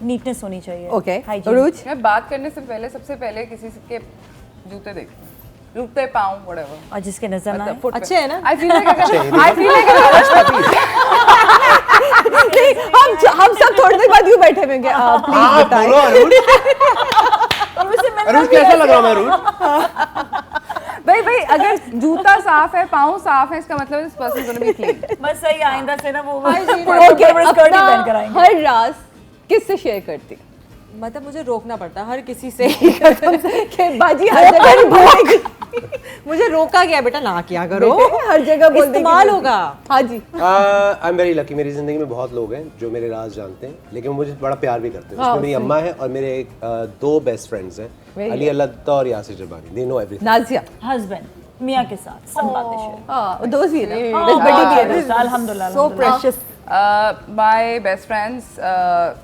नीटनेस होनी चाहिए। Okay, Hygiene। अरूज, मैं बात करने से पहले सबसे पहले किसी के जूते देखती हूँ, जूते पाऊँ whatever और जिसके नजर ना आए। foot पे। अच्छे हैं ना? I feel like हम सब थोड़ी देर बाद यूं बैठे होंगे। प्लीज हाँ बताएं। बोलो अरुण और उससे मिलना अरुण भी कैसा ऐसे लग रहा है। मैं अरुण भाई अगर जूता साफ है पाँव साफ है इसका मतलब इस पर्सन गोना बी क्लीन। बस सही आइंदा से ना वो ओके, स्कर्ट ही अपना पहन कर आएंगे। हर राज किससे शेयर करती? मतलब मुझे रोकना पड़ता है हर किसी से। कि बाजी हर जगह नहीं बोलेगी। मुझे रोका गया बेटा ना किया करो, बेटे, हर जगह बोल देगी। इस्तेमाल होगा। हाँ जी। आई एम वेरी लकी, मेरी जिंदगी में बहुत लोग हैं जो मेरे राज जानते हैं, लेकिन वो मुझे बड़ा प्यार भी करते हैं। उसमें मेरी अम्मा है और मेरे दो बेस्ट फ्रेंड्स हैं, Very अली अल्लाह और यासिर जबानी, they know everything. Nazia, husband मियाँ के साथ सब बातें शेयर। हाँ, दोस्त भी है ना, हाँ, बस बड़ी भी है ना। दोस्त, अल्हम्दुलिल्लाह सो precious. My best friends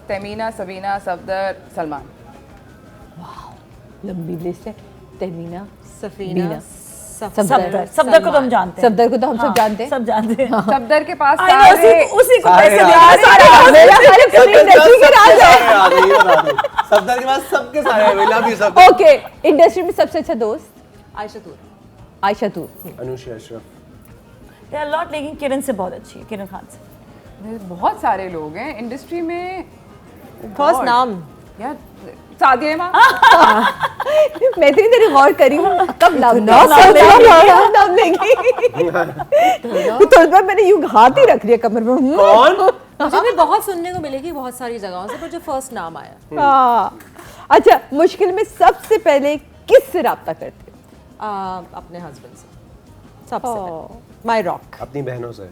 Tamina, Sabina, Safdar, Salman. लंबी लिस्ट है। तहमीना, सफीना, बीना, सफदर सफदर को तो हम जानते हैं। सफदर को तो हम सब जानते हैं। सब जानते हैं। सफदर के पास I know, सारे उसी को सारे पैसे यार, दिए, सारे मेरा सारे फ्रेंड इंडस्ट्री के राज है। सफदर के पास सबके सारे हैं, लव यू सब। ओके, इंडस्ट्री में सबसे अच्छा दोस्त आयशा तूर, आयशा तूर। Anusha Ashraf, They are lot, लेकिन किरण से बहुत अच्छी है, किरण खान से। बहुत सारे लोग हैं इंडस्ट्री में। फर्स्ट नाम यार सादिया माँ मैं इतनी देर गौर करी हूँ कब नाम लेंगी। थोड़ी देर मैंने यूं हाथ ही रख लिया कमर में। कौन? मुझे भी बहुत सुनने को मिलेगी बहुत सारी जगहों से, पर जो फर्स्ट नाम आया हाँ। अच्छा, मुश्किल में सबसे पहले किससे राब्ता करते हो? अपने हस्बैंड से सबसे माय रॉक। अपनी बहनों से।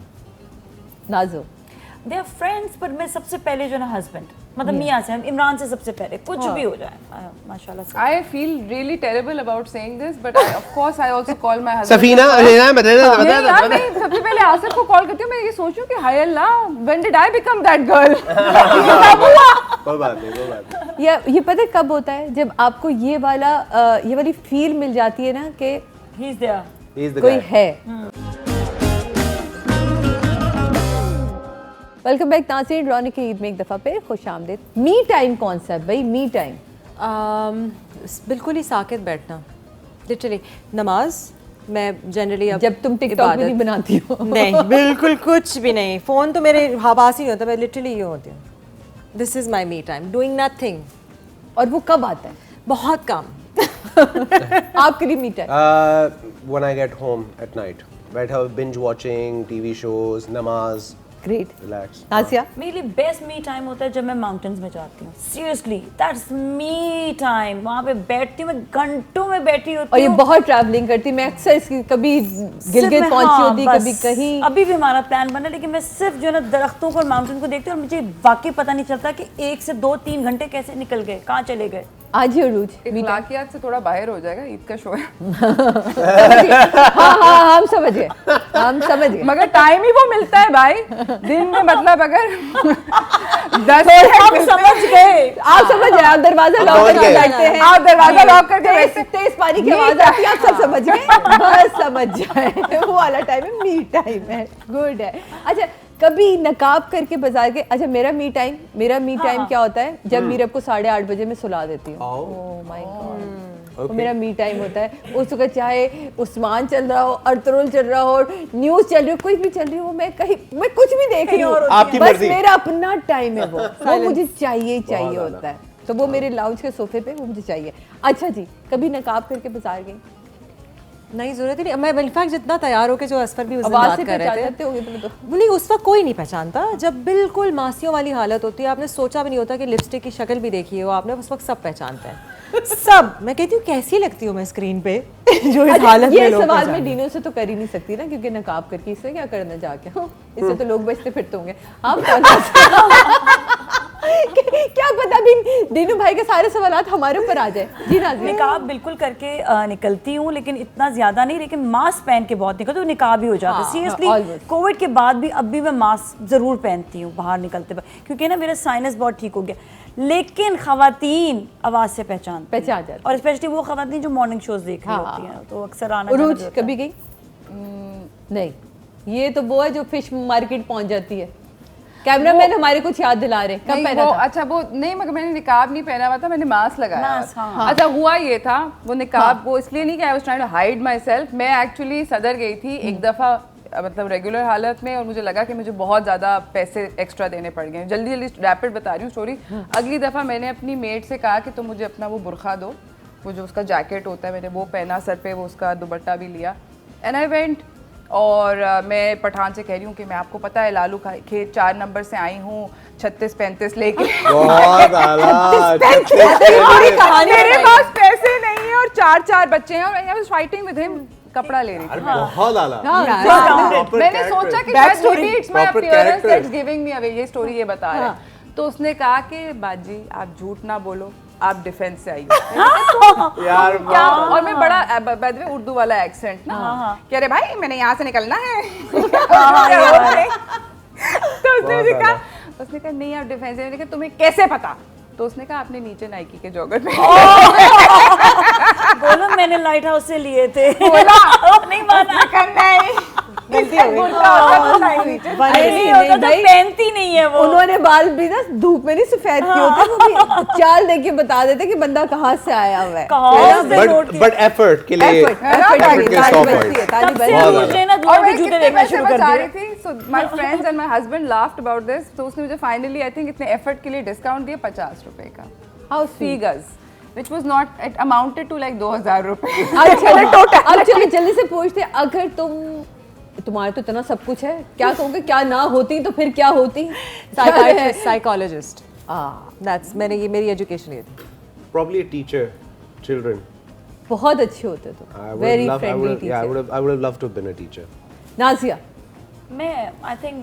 नाजो, They are friends, पर मैं सबसे पहले जो है ना हस्बैंड, मतलब मियाँ से, इमरान से सबसे पहले कुछ भी हो जाए माशाल्लाह से। I feel really terrible about saying this, but of course I also call my husband. Safina नहीं यार, मैं सबसे पहले आसिफ को कॉल करती हूँ। मैं ये सोचूं कि हाय अल्लाह, when did I become that girl? कोई बात नहीं। ये पता है कब होता है? जब आपको ये वाली फील मिल जाती है ना कि He is there. He is the कोई guy. है। वेलकम बैक नाज़रीन, रौनक की ईद में एक दफ़ा फिर खुश आमदीद। मी टाइम कौन सा है भाई? मी टाइम बिल्कुल ही साकित बैठना, लिटरली। नमाज मैं जनरली अब जब तुम टिकटॉक भी नहीं बनाती हो। नहीं, बिल्कुल कुछ भी नहीं। फ़ोन तो मेरे पास ही नहीं होता, मैं लिटरली ये होती हूँ। This is my me time, doing nothing. और वो कब आता है बहुत कम। आपके लिए me time? When I get home at night, बैठा binge watching TV shows, नमाज, ग्रेट। relax. नासिया? मेरे लिए बेस्ट मी टाइम होता है जब मैं माउंटेन्स में जाती हूँ। Seriously that's me time. वहाँ पे बैठती हूँ, मैं घंटों में बैठी होती और ये हूँ। बहुत ट्रैवलिंग करती, मैं अक्सर इसकी कभी गिलगित सिर्फ पहुंची हाँ, होती, बस। कभी कहीं। अभी भी हमारा प्लान बना, लेकिन मैं सिर्फ जो है ना दरख्तों को और माउंटेन को देखती हूँ और मुझे वाकई पता नहीं चलता कि 1 से 2-3 घंटे कैसे निकल गए, कहाँ चले गए। आज ही अरूज इखलाकियात से थोड़ा बाहर हो जाएगा, ईद का शो है। हाँ, हम समझ गए। मगर टाइम ही वो मिलता है भाई दिन में, मतलब अगर 10 हम समझ गए। आप समझ गए, आप दरवाजा लॉक समझ करके गए। बैठते हैं, आप दरवाजा लॉक करके बैठते तेज पानी की आवाज आती है, आप सब समझ गए। बस समझ जाए, वो वाला टाइम है, मी टाइम है। गुड है। अच्छा, कभी नकाब करके बाजार के, अच्छा मेरा मी टाइम क्या होता है जब मीरब को 8:30 बजे मैं सुला देती हूँ। ओह माय गॉड, वो मेरा मी टाइम होता है। उस वक्त चाहे उस्मान चल रहा हो, अर्तुगरुल चल रहा हो, न्यूज़ चल रही हो, कोई भी चल रही हो, मैं कुछ भी देख रही हूँ, बस मेरा अपना टाइम है वो मुझे चाहिए होता है। तो वो मेरे लाउंज के सोफे पे वो मुझे चाहिए। अच्छा जी, कभी नकाब करके बाजार गई? नहीं, जरूरत ही नहीं। मैं इनफैक्ट जितना तैयार होके, जो असफर भी उस दिन आवाज बात से कर रहे पहचान होगे तुम तो। नहीं, उस वक्त कोई नहीं पहचानता, जब बिल्कुल मासियों वाली हालत होती है, आपने सोचा भी नहीं होता कि लिपस्टिक की शक्ल भी देखी हो आपने, उस वक्त सब पहचानते हैं सब। मैं कहती हूँ कैसी लगती हूँ मैं स्क्रीन पे जो इस हालत में ये लोग सवाल मैं पहचाने। डीनो से तो कर ही नहीं सकती ना, क्योंकि नकाब करके इससे क्या करना जाके, इससे तो लोग बचते फिरते होंगे। आप क्या पता भी डीनू भाई के सारे सवालात हमारे ऊपर आ जाए। जी नाज़िया। निकाब बिल्कुल करके निकलती हूँ, लेकिन इतना ज्यादा नहीं, लेकिन मास्क पहन के बहुत निकलती हूँ, निकाब ही हो जाता है सीरियसली। कोविड के बाद भी अब भी मैं मास्क जरूर पहनती हूँ बाहर निकलते वक्त, क्योंकि ना मेरा साइनस बहुत ठीक हो गया। लेकिन खवातीन आवाज से पहचान जाती, और स्पेशली वो खवातीन जो मॉर्निंग शोज देख रही होती हैं, तो अक्सर आना जाना उरूज होता है। कभी गई? नहीं, ये तो वो है जो फिश मार्केट पहुंच जाती है। कैमरामैन हमारे कुछ याद दिला रहे, कब पहना था? अच्छा वो नहीं, मगर मैंने निकाब नहीं पहना हुआ था, मैंने मास्क लगाया मास्क, हुआ था। हाँ। अच्छा हुआ ये था, वो निकाब वो इसलिए नहीं कि I was trying to hide myself. मैं एक्चुअली सदर गई थी एक दफ़ा, मतलब रेगुलर हालत में, और मुझे लगा कि मुझे बहुत ज़्यादा पैसे एक्स्ट्रा देने पड़ गए। जल्दी रैपिड बता रही हूँ स्टोरी। अगली दफ़ा मैंने अपनी मेड से कहा कि तुम मुझे अपना वो बुरखा दो, वो जो उसका जैकेट होता है, मैंने वो पहना, सर पे वो उसका दुपट्टा भी लिया, एंड आई वेंट। और मैं पठान से कह रही हूँ कि मैं, आपको पता है लालू खेत 4 नंबर से आई हूँ, 36-35 लेके बहुत आला, मेरे पास पैसे नहीं है और 4 बच्चे हैं, और I was fighting with him, कपड़ा ले रही थी। बहुत आला। मैंने सोचा कि शायद maybe it's my appearance that's giving me away, ये स्टोरी ये बता रहा है। तो उसने कहा कि बाजी आप झूठ ना बोलो, आप डिफेंस से आई हो। यार क्या, और मैं बड़ा बाय द वे उर्दू वाला एक्सेंट ना, कि अरे भाई मैंने यहाँ से निकलना है। तो उसने कहा नहीं आप डिफेंस से। मैंने कहा तुम्हें कैसे पता? तो उसने कहा आपने नीचे नाइकी के जॉगर में बोलो मैंने लाइट हाउस से लिए थे। बोला नहीं माना, नहीं गलती हो गई। पहनती नहीं है वो। उन्होंने बाल भी ना धूप में नहीं सफेद किए होते, वो भी चाल देख के बता देते कि बंदा कहाँ से आया हुआ है। बट एफर्ट के लिए, एफर्ट के 100 पॉइंट। और मैं कितने पैसे बचा रही थी। So my friends and my husband laughed about this. तो उसने मुझे फाइनली आई थिंक इतने एफर्ट के लिए डिस्काउंट दिया 50 रुपए का, how फीगर्स which was not, it amounted to like 2000 रुपए। अच्छा टोटल। अब चलो जल्दी से पूछते, अगर तुम्हारे तो इतना सब कुछ है, क्या कहोगे क्या ना होती तो फिर क्या होती? साइकोलॉजिस्ट, दैट्स मेरी एजुकेशन ये थी। Probably a teacher, children. बहुत अच्छे होते तो, very friendly teacher. I would have loved to have been a teacher. Nazia? मैं आई थिंक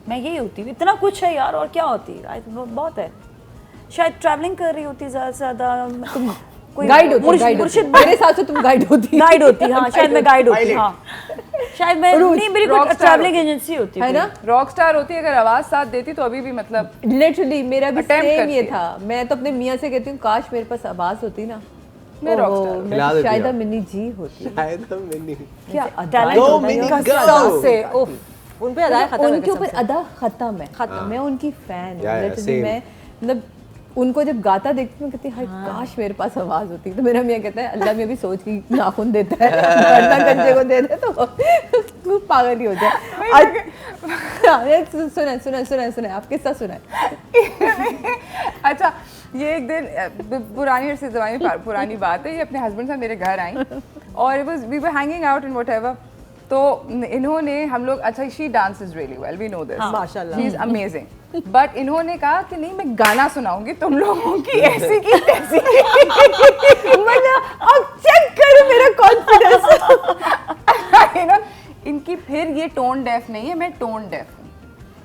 मैं यही होती हूँ, इतना कुछ है यार, और क्या होती है, बहुत है। शायद ट्रैवलिंग कर रही होती ज़्यादा से ज़्यादा, कोई गाइड होती, मुर्शिद मेरे साथ तो तुम गाइड होती। गाइड होती, हाँ शायद मैं गाइड होती, हाँ शायद मैं नहीं, मेरी कोई ट्रैवलिंग एजेंसी होती है ना, रॉक स्टार होती। अगर आवाज साथ देती तो अभी भी मतलब लिटरली मेरा भी Attempt सेम करती ये है। था। मैं तो अपने मियाँ से कहती हूँ काश मेरे पास आवाज होती ना, मैं ओहो, rockstar मैं खिला तो देती शायदा आप। मिनी जी होती। शायद हम नहीं। क्या Talent Go, होता है Minnie, यार। go. से उन पे अदा खत्म है, उनके ऊपर कसम से। अदा खत्म है। मैं उनकी फैन Yeah, हूँ। same. मैं मतलब उनको जब गाता देखती हूँ कहती हाय काश मेरे पास आवाज होती। तो मेरा मियाँ कहता है अल्लाह में भी सोच की नाखून देता है, वरना गंजे को दे दे तो पागल ही हो जाए। सुना आप किस्सा सुना। अच्छा ये एक दिन पुरानी से ज़माने में पुरानी बात है, ये अपने हस्बैंड से मेरे घर आई और we were hanging out in whatever. तो इन्होंने हम लोग, अच्छा she dances really well, we know this, माशाल्लाह, शी इज अमेजिंग, बट इन्होंने कहा कि नहीं मैं गाना सुनाऊंगी तुम लोगों की ऐसी की तैसी। मतलब अब चेक करो मेरा कॉन्फिडेंस। इनकी फिर ये टोन डेफ नहीं है, मैं टोन डेफ हूँ।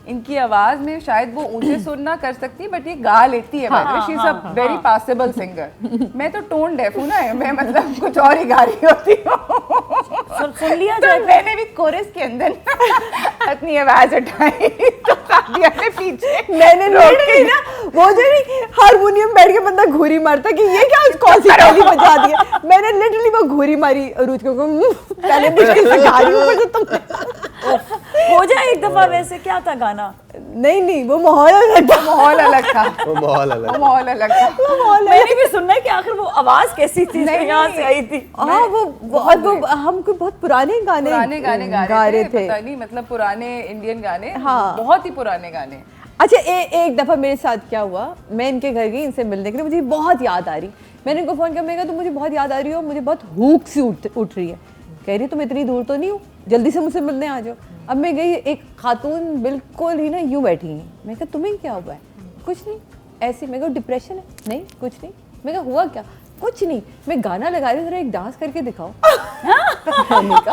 इनकी आवाज में शायद वो ऊंचे सुर ना कर सकती, बट ये गा लेती है। She is a very passable singer. मैं तो टोन डेफ हूँ ना, मैं मतलब कुछ और ही गा रही होती हूँ। सुन लिया तो मैंने भी कोरस के अंदर अपनी आवाज उठाई तो सादिया ने पीछे मैंने रोकी ना, वो जो नहीं हारमोनियम बैठ के बंदा घूरी मारता कि ये क्या कौन सी ताली बजा दी है। मैंने लिटरली वो घूरी मारी रूज को, पहले मुश्किल से गा रही हूँ तुम। हो जाए एक दफा। वैसे क्या था गाना? नहीं वो माहौल अलग था। माहौल अलग था, वो माहौल अलग वो माहौल अलग था। मैंने भी सुनना है कि आखिर वो आवाज कैसी थी जो यहाँ से आई थी। हाँ वो हमको बहुत पुराने गाने गा रहे थे। पता नहीं, मतलब पुराने इंडियन गाने, हाँ। बहुत ही पुराने गाने। अच्छा एक दफ़ा मेरे साथ क्या हुआ, मैं इनके घर गई इनसे मिलने के लिए, मुझे बहुत याद आ रही। मैंने इनको फ़ोन किया, मैंने कहा तुम मुझे बहुत याद आ रही हो, मुझे बहुत भूख सी उठ रही है। कह रही तुम इतनी दूर तो नहीं हो, जल्दी से मुझसे मिलने आ जाओ। अब मैं गई, एक खातून बिल्कुल ही ना यूँ बैठी है। मैं कहा तुम्हें क्या हुआ है? कुछ नहीं, ऐसी। मैं कहा डिप्रेशन है? नहीं कुछ नहीं। मैं कहा हुआ क्या? कुछ नहीं, मैं गाना लगा रही हूँ, जरा एक डांस करके दिखाओ।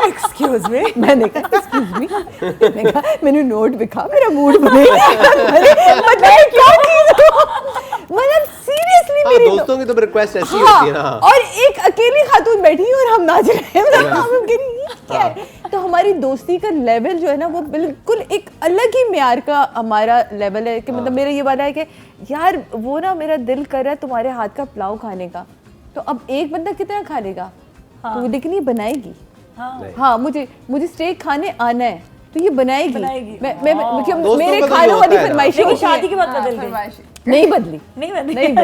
एक्सक्यूज मी, मैंने कहा एक्सक्यूज मी, मैंने कहा मैंने नोट लिखा, मेरा मूड बने। मतलब सीरियसली हाँ, मेरी दोस्तों की तो रिक्वेस्ट ऐसी हाँ, होती है ना। और एक अकेली खातून बैठी है और हम नाच रहे हैं। मतलब हम कह रही हैं, ये क्या है? तो हमारी दोस्ती का लेवल जो है ना वो बिल्कुल एक अलग ही म्यार का हमारा लेवल है कि मतलब मेरा ये वाला है कि यार वो ना मेरा दिल कर रहा है तुम्हारे हाथ का पुलाव खाने का, तो अब एक बंदा कितना खा लेगा? तो लेकिन ये बनाएगी। हाँ मुझे स्टेक खाने आना है तो ये बनाएगी। दोस्तों मेरे का तो खानों ये वाली होता है ना। फरमाइशें लेकिन होती हैं। शादी के बाद बदल गई। फरमाइशी। नहीं बदली। नहीं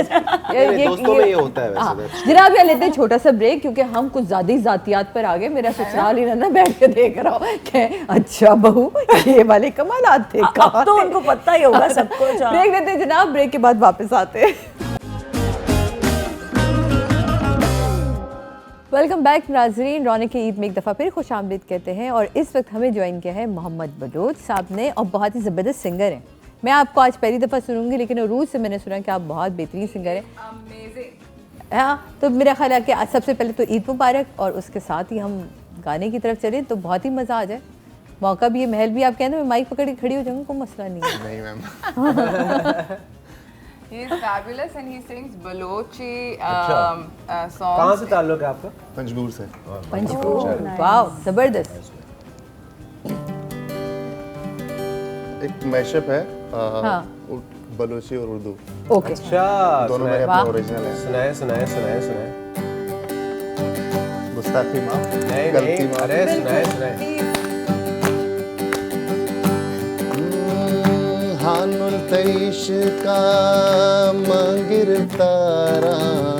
दोस्तों में ये होता है हाँ, वैसे। जनाब यहाँ लेते हैं छोटा सा ब्रेक क्योंकि हम कुछ ज्यादा ही जातियात पर आ गए। मेरा ससुराल ही ना बैठ के देख रहा हूँ कि अच्छा बहू ये वाले कमालात थे। अब तो उनको पता ही होगा सबको। ब्रेक लेते हैं जनाब, ब्रेक के बाद वापस आते हैं। वेलकम बैक नाजरीन, रौनक की ईद में एक दफ़ा फिर खुश आमदीद कहते हैं। और इस वक्त हमें ज्वाइन किया है मोहम्मद बलोच साहब ने, और बहुत ही ज़बरदस्त सिंगर हैं। मैं आपको आज पहली दफ़ा सुनूंगी, लेकिन रूज से मैंने सुना कि आप बहुत बेहतरीन सिंगर हैं। हाँ, तो मेरा ख्याल है कि आज सबसे पहले तो ईद मुबारक, और उसके साथ ही हम गाने की तरफ चलें तो बहुत ही मज़ा आ जाए। मौका भी है, महल भी। आप कहते हैं मैं माइक पकड़ के खड़ी हो जाऊँगी, कोई मसला नहीं है। नहीं ma'am. He is fabulous and he sings Balochi songs. कहाँ से ताल्लुक है आपका? पंजगूर से। पंचकूला, वाह ज़बरदस्त। एक मैशअप है हाँ। बलोची और उर्दू, ओके, अच्छा, दोनों मेरे वाह। अपने ओरिजिनल है। सुनाए। गुस्ताखी माफ, नहीं, गलती माफ। अरे सुनाए। हानुल तईश का मंगिर तारा,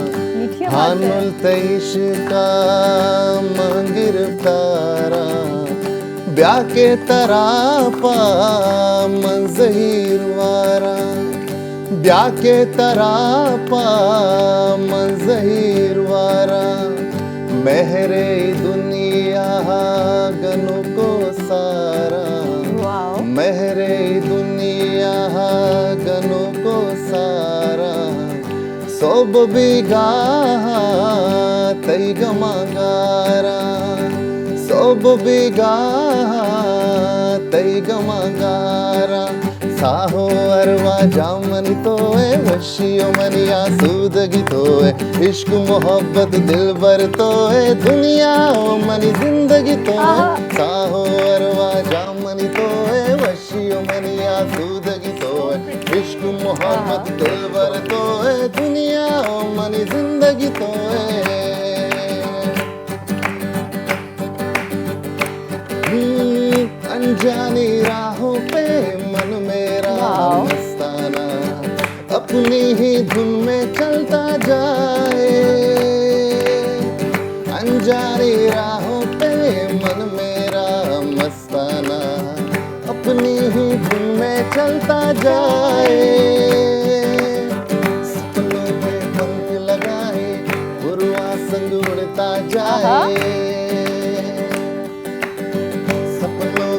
मीठी आवाज़ है। हानुल तईश का मंगिर तारा, ब्याह के तरापा मंजहिर वारा, ब्याह के तरापा मंजहिर वारा, मेहरे दुनिया गनु को सारा, वाह, मेहरे दुनिया गनु को सारा, सोब बिगाह तई गमागारा, सोब बिगाह तई गमागारा, साहो अरवा जामन तोए, वशियो मनिया सूदगी तोए, इश्क मोहब्बत दिल भर तोए, दुनिया ओ मनी जिंदगी तोए, साहो अरवा जामन तोए, वशियो मनिया सूदगी तोए, इश्क मोहब्बत दिल भर तोए, दुनिया ओ मनी जिंदगी तोए। अनजानी राहों पे मन मेरा मस्ताना, अपनी ही धुन में चलता जाए, अनजानी राहों पे मन मेरा मस्ताना, अपनी ही धुन में चलता जाए, सपनों में पंख लगाए उड़वा संग उड़ता जाए,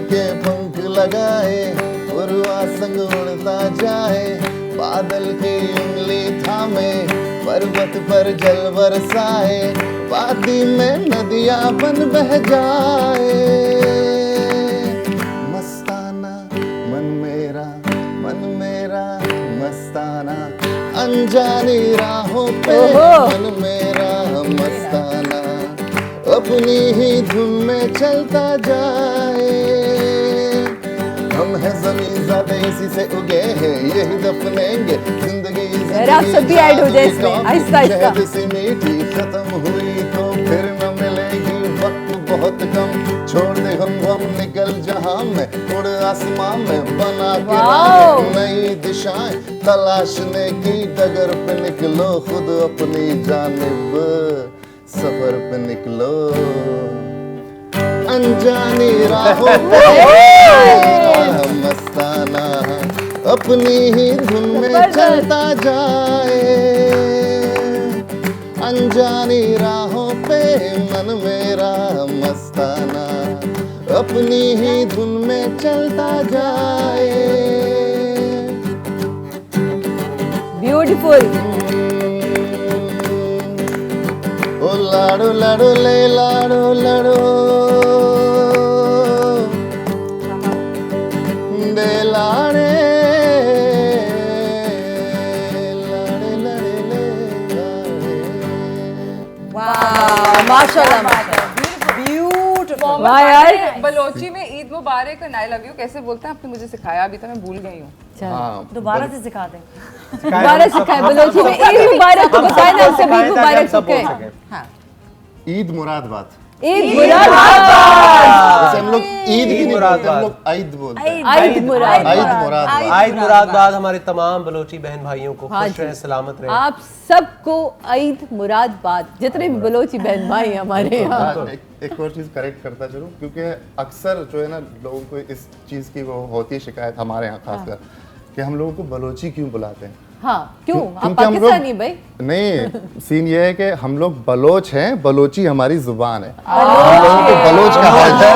के पंख लगाए उड़वा संग उड़ता जाए, बादल की उंगली थामे पर्वत पर जल बरसाए, वादी में नदियां बन बह जाए, मस्ताना मन मेरा मस्ताना, अनजानी राहों पे मन मेरा मस्ताना, अपनी ही धुन में चलता जाए, हम हैं ज़मीन ज़ादे इसी से उगे हैं, यही दफनेंगे जिंदगी आप सब भी ऐड हो जाए इसमें आहिस्ता आहिस्ता। शहद सी मीठी खत्म हुई तो फिर न मिलेगी, वक्त बहुत कम, छोड़ दे हम निकल जहाँ यहाँ में, उड़ आसमां में, बना के राहें नई दिशाएं, तलाशने की डगर पे निकलो, खुद अपनी जानिब सफर पे निकलो, अनजानी राहों पे राह मस्ताना, अपनी ही धुन में चलता जाए, अनजानी राहों पे मन मेरा मस्ताना, अपनी ही धुन में चलता जाए। ब्यूटीफुल। ओ लाडो लाडो ले लाडो लाडो दे लाडे लाडे लाडे ले लाडे। माशाल्लाह ब्यूटीफुल। वाह यार। बलोची में ईद मुबारक और आई लव यू कैसे बोलते हैं आपने मुझे सिखाया, अभी तो मैं भूल गई हूँ। हाँ, दोबारा से सिखा दें। दोबारा सिखाए बलोची में ईद मुबारक तो बताए ना, सभी मुबारक तो कहें। ईद मुरादबाद। ईद मुरादबाद। जैसे हम लोग ईद भी नहीं बोलते, हम लोग ईद बोलते हैं। ईद मुरादबाद। ईद मुरादबाद। आइद मुरादबाद हमारे तमाम बलोची बहन भाइयों को हाँ खुश जी। रहे, सलामत रहे। आप सबको ईद मुरादबाद, जितने भी बलोची बहन भाई हैं हमारे यहाँ। हाँ, एक और चीज़ करेक्ट करता चलूँ, क्योंकि अक्सर जो है ना लोगों को इस चीज़ की वो होती है शिकायत हमारे यहाँ खासकर, कि हम लोगों को बलोची क्यों बुलाते हैं। हाँ क्यों? आप क्योंकि हम पाकिस्तानी भाई? नहीं, सीन ये है कि हम लोग बलोच हैं, बलोची हमारी जुबान है, हम लोगों को बलोच कहा जाए,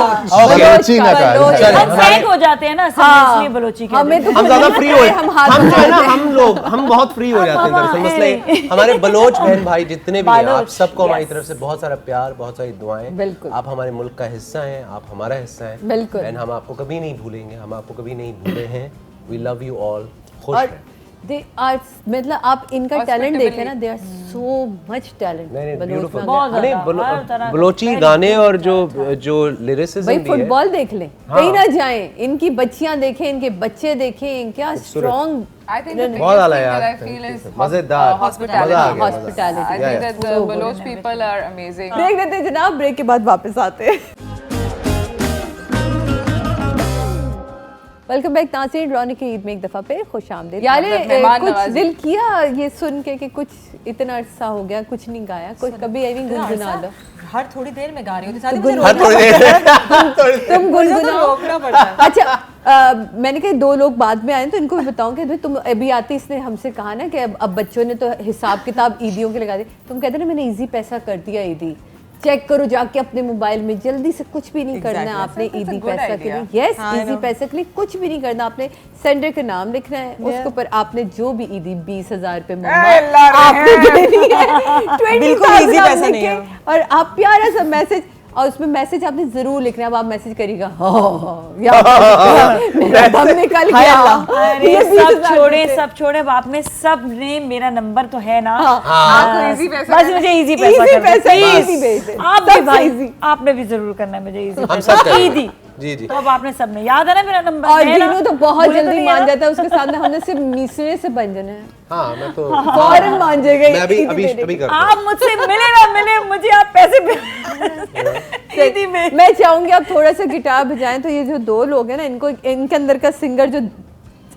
बलोची ना कहा जाए। हम फ्रैंक हो जाते हैं ना, सब इसलिए बलोची कहते हमें हैं। तो हम ज्यादा फ्री हो हम हाथ हम जो है ना, बढ़ाते हैं। हम बहुत फ्री हो जाते हैं दरअसल। मसला ये, हमारे बलोच बहन भाई जितने भी हैं, आप सबको हमारी तरफ से बहुत सारा प्यार, बहुत सारी दुआएं। बिल्कुल। आप हमारे मुल्क का हिस्सा हैं, आप हमारा हिस्सा हैं। बिल्कुल। एंड हम आपको कभी नहीं भूलेंगे, हम आपको कभी नहीं भूले हैं। We love you all. खुश और रहें। दे आर, मतलब आप इनका टैलेंट देखें ना, they are so much talent. नहीं बलोच ब्यूटीफुल। में बहुत अगर- ज़्यादा, हर तरह बलोची गाने और जो लिरिसिज्म भाई भी है। फुटबॉल देख लें, कहीं ना जाएं, इनकी बच्चियां देखें, इनके बच्चे देखें, क्या स्ट्रॉन्ग I think the बहुत आला biggest thing यार, that I feel is मजेदार, hospitality. मजा आ गया, Hospitality. I Yeah, think yeah. that the Baloch people are amazing. Break देते हैं जनाब, ब्रेक के बाद वापस आते हैं। वेलकम बैक नाज़रीन, रौनक की ईद में एक दफ़ा फिर खुश आमदीद। यार मेहमान कुछ नवाजी। दिल किया ये सुन के कि कुछ इतना अरसा हो गया कुछ नहीं गाया, कुछ कभी आई नहीं गुनगुना लो। हर थोड़ी देर में गा रही होती, गुन- मुझे हर थोड़ी देर तुम गुनगुनाओ। रोकना पड़ता है। अच्छा मैंने कहा दो लोग बाद में आए तो इनको भी बताऊं कि भाई तुम अभी आती, इसने हमसे कहा ना कि अब बच्चों ने तो हिसाब किताब ईदियों के लगा दी, तुम कहते ना मैंने इजी पैसा कर दिया ईदी, चेक करो जाके अपने मोबाइल में, जल्दी से कुछ भी नहीं करना है Exactly. आपने That's a ईदी good पैसा के idea. लिए। यस, हाँ, I ईजी know. पैसा के लिए कुछ भी नहीं करना, आपने सेंडर का नाम लिखना है, उसके ऊपर आपने जो भी ईदी 20,000 रुपए मम्मा आपने देनी है, 20,000 बिल्कुल easy आप पैसा नहीं लिखें है। और आप प्यारा सा मैसेज, और उसमें मैसेज आपने जरूर लिखना है। अब आप मैसेज करिएगा या मेरा दम निकल गया। अरे ये सब 20,000 छोड़े, रुपए। सब छोड़े, आप में सब ने मेरा नंबर तो है ना। आपको easy पैसा बस मुझे इजी पैसा Easy कर दो, पैसा, please। easy भेज दे। आप भी सबसे भाई, easy। आपने भी जरूर करना है मुझे इजी हम पैसा। सब करेंगे। ईदी जी जी। तो अब आपने सबने याद है ना मेरा नंबर और है ना? दीनू तो बहुत मुझे तो जल्दी नहीं मान याद। जाता है, उसके सामने हमने सिर्फ मिसरे से बन जाना है, हाँ मैं तो फौरन मान जाएगा। मैं अभी ईदी अभी देने अभी की। करता हूँ। आप मुझसे मिले ना मिले, मुझे आप पैसे ईदी में। मैं चाहूंगी आप थोड़ा सा गिटार बजाएं, तो ये जो दो लोग हैं ना, इनको इनके अंदर का सिंगर जो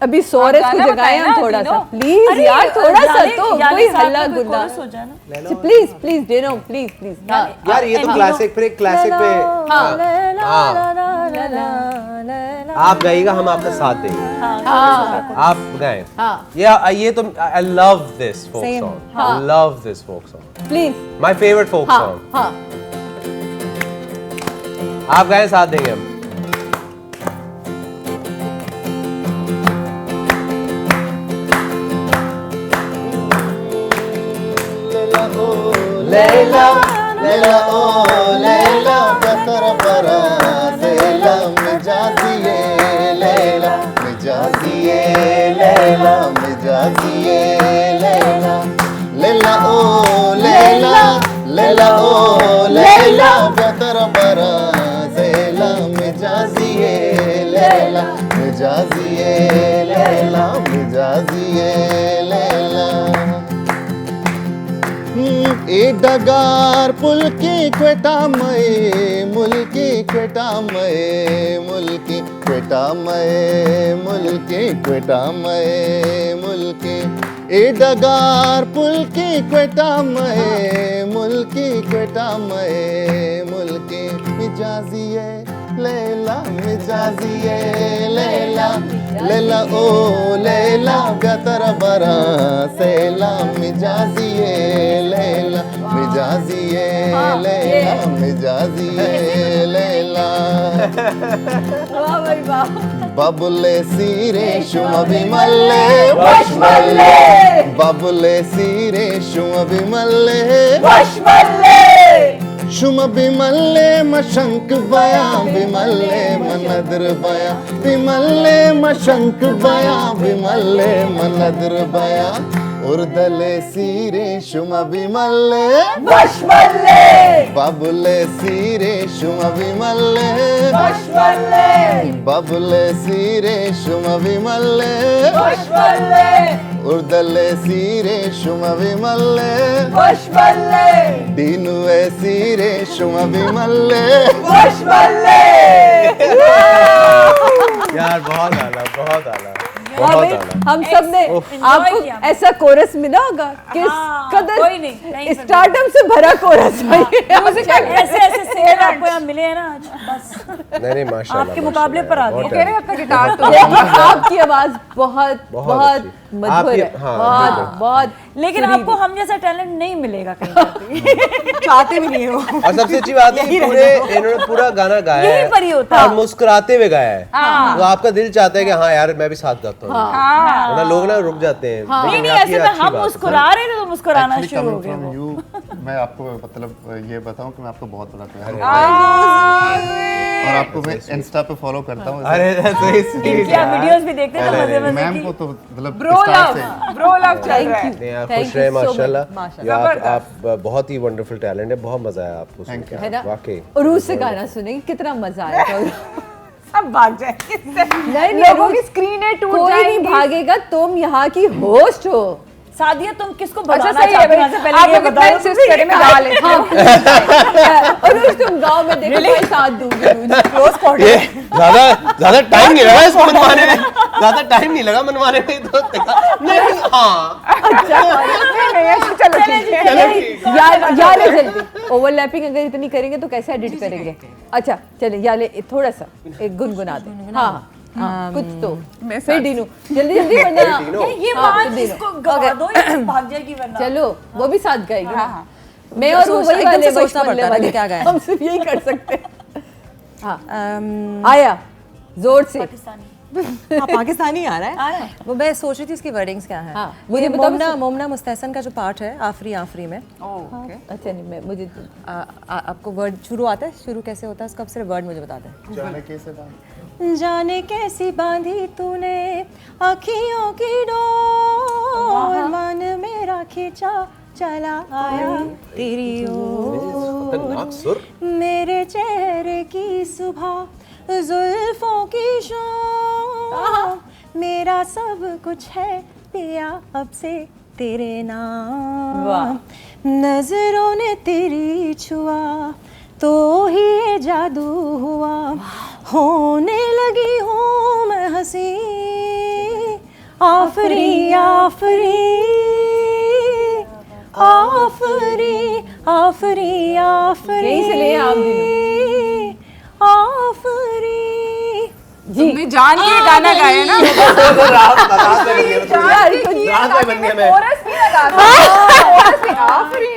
अभी सोरस को गाना जगाएं बताएं हम ना, थोड़ा सा, तीनों। प्लीज अरे, यार थोड़ा सा जाने- तो जाने कोई साहब हल्ला का कोई गुल्ला, chorus हो जाए ना। प्लीज प्लीज डेनो प्लीज प्लीज। यार ये तो क्लासिक, फिर एक क्लासिक पे आप गाइएगा, हम आपका साथ देंगे। आप गाएं। हाँ। ये तो I love this folk song, I love this folk song, please. My favourite folk हाँ सॉन्ग। हाँ आप गाएं, साथ देंगे हम। लैला लैला ओ लैला बतर बरा लैला मिजाजिए लैला मिजाजिए लैला मिजाजिए लैला लैला ओ लैला लैला ओ लैला बतर बरा लैला मिजाजिए लैला मिजाजिए लैला मिजाजिए लैला ए डगार पुलकी क्वेटामय मुल्की क्वेटामय मुल्की क्वेटामय मुल्की क्वेटामय मुल्की ए डगार पुलकी क्वेटामय मुल्की क्वेटामय मुल्की मिजाजिए लैला मिजाजिए लैला लैला ओ लैला बेतर बरा सैला मिजाजिए लैला मिजाजिए लैला मिजाजिए लैला वाह भाई वाह बबुले सीरे शुम विमल्ले वशमल्ले बबुले सीरे शुम विमल्ले वशमल्ले शुम विमल्ले मशंक बया विमल्ले मनदर बया विमल्ले मशंक बया विमल्ले मनदर बया उर्दले सीरे शुम विमल्ले वशमल्ले बबुले सीरे शुम विमल्ले वशमल्ले बबुले सीरे शुम विमल्ले वशमल्ले उर्दले सीरे शुम विमल्ले वशमल्ले दीनुए सीरे शुम विमल्ले वशमल्ले यार बहुत आला बहुत आला हाँ बहुत भाई, आला हम सब ने आपको किया। ऐसा कोरस मिला होगा किस कोई नहीं, कदर नहीं स्टार्टम से भरा कोरस भाई ऐसे ऐसे सिंगर आपको यहाँ मिले हैं ना आज बस नहीं माशाल्लाह आपके मुकाबले पर आ बहुत गए। कह रहे अपना गिटार तो लेकिन आपकी आवाज बहुत बहुत बहुत अच्छी। मधुर आपकी- है हाँ, बहुत बिल्कुल। बहुत लेकिन आपको हम जैसा टैलेंट नहीं मिलेगा कहीं पर भी। चाहते भी नहीं हो और सबसे अच्छी बात है कि पूरे इन्होंने पूरा गाना गाया यही है पर ही होता और मुस्कुराते हुए गाया है तो आपका दिल चाहता है कि हाँ यार मैं भी साथ गाता हूँ वरना लोग ना रुक जाते हैं नहीं लेकिन नहीं आपकी ऐसे में अच्छी हम बात है। मुस्कुरा रहे थे तो मुस्कुराना Actually शुरू हो coming गया from वो। you, मैं आपको मतलब ये बताऊं कि मैं आपको बहुत बड़ा प्यार करता हूं और आपको मैं इंस्टा पे फॉलो करता हूं अरे सही स्वीट इनकी आप वीडियोस भी देखते हैं तो मजे मजे मैम की को तो मतलब ब्रो स्टार्ट लव से ब्रो लव चल रहा है नहीं आप Thank खुश you रहे so much. माशाल्लाह ये आप बहुत ही वंडरफुल टैलेंट है बहुत मजा आया आपको सुन Thank के है ना वाकई उरूज से गाना सुनेंगे कितना मजा आया था सब भाग जाएंगे नहीं लोगों की स्क्रीनें टूट कोई नहीं जाएंगी भागेगा तुम यहाँ की होस्ट हो सादिया तुम किसको अच्छा बताना सही है चाहती हो भाई इससे पहले आप ये लोग बताओ इतना इंसिस्ट करें मैं गा लेती हूँ उरूज तुम गाँव में देखो मैं साथ दूंगी क्लोज ये ज्यादा टाइम नहीं लगा इसको मनवाने में ज्यादा टाइम नहीं लगा मनवाने में तो नहीं हाँ चलो ठीक है यार जल्दी ओवरलैपिंग अगर इतनी करेंगे तो कैसे एडिट करेंगे अच्छा चलिए याले थोड़ा सा एक गुनगुना दे हाँ कुछ तो फिर डीनू जल्दी जल्दी वरना ये हाँ, बात तो दीनू। इसको गा दो ये भाग जाएगी वरना चलो वो भी साथ गाएगी ना मैं और वो वही एकदम वाले से सोचना बचपन पड़ता है वाले कि क्या गाएं। हम सिर्फ यही कर सकते हैं हाँ आया जोर से हाँ, पाकिस्तानी आ रहा है वो मैं सोच रही थी इसकी वर्डिंग्स क्या है हाँ, मुझे मुझे बताओ मोमना मोमना मुस्तहसन का जो पार्ट है आफरी आफरी में अच्छा नहीं मैं मुझे आपको वर्ड शुरू आता है शुरू कैसे होता है उसका सिर्फ वर्ड मुझे बता दे जाने कैसे बात जाने कैसी बांधी तूने अखियों की डोर मन मेरा खींचा चला आया तेरी ओर खतरनाक सुर मेरे चेहरे की सुबह जुल्फों की शाम मेरा सब कुछ है पिया अब से तेरे नाम नजरों ने तेरी छुआ तो ही ये जादू हुआ होने लगी हूँ मैं हंसी आफरी आफरी आफरी आफरी आफरी यहीं से लिए आप आफरी तुमने जान के गाना गाया ना रात में बन गया मैं कोरस नहीं लगाता कोरस नहीं आफरी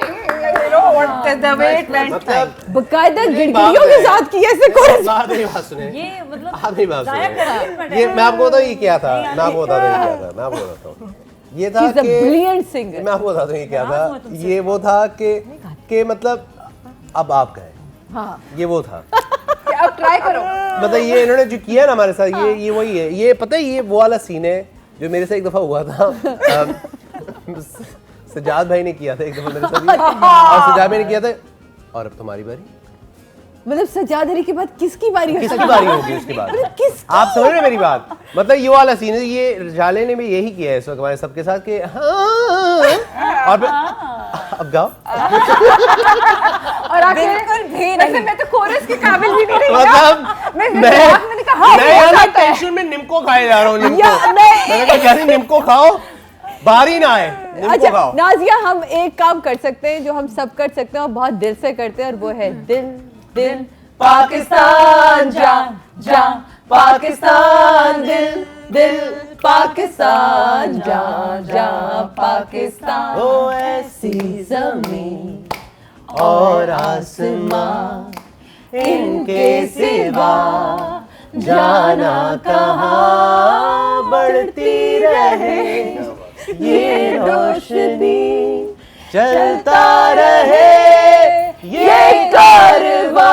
you know what the way it went मतलब बकायदा गिड़गिड़ियों के साथ किया ऐसे कोरस बात नहीं बात सुने ये मतलब आप नहीं बात गाया सुने कर ये मैं आपको बताऊँ ये क्या था मैं आपको बताता हूँ ये क्या था मैं आपको बताता हूँ ये था He's a कि brilliant singer. मैं आपको बताता हूँ ये क्या था ये वो था कि मतलब अब आप गए हाँ ये वो था अब ट्राई करो मतलब ये इन्होंने जो किया ना हमारे साथ ये वही है ये पता है ये वो वाला सीन है जो मेरे से एक दफा हुआ था सजाद भाई ने किया था एक दफा मेरे साथ और सजाद भाई ने किया था और अब तुम्हारी बारी मतलब सजादरी के बाद किसकी बारी हो किसकी सकती बारी होगी उसके बाद? मतलब किसकी? आप समझ रहे हैं मेरी बात? मतलब ये वाला सीन है, ये जाले ने भी यही किया है इस वक्त हमारे सबके साथ कि हाँ, और फिर अब गाओ। और आखिर वैसे मैं तो कोरस के काबिल भी नहीं रही ना। मतलब मैंने कहा मैं यहाँ टेंशन में निम्को खाए जा रहा हूँ। निम्को मैंने कहा जैसे निम्को खाओ, बारी ना आए, निम्को अच्छा खाओ। नाजिया, हम एक काम कर सकते हैं जो हम सब कर सकते हैं और बहुत दिल से करते हैं, और वो है दिल दिल पाकिस्तान जान जान पाकिस्तान, दिल दिल पाकिस्तान जान जान पाकिस्तान। ओ ऐसी ज़मीन और आसमां इनके सिवा जाना कहाँ, बढ़ती रहे ये रोशनी, चलता रहे ये कारवां,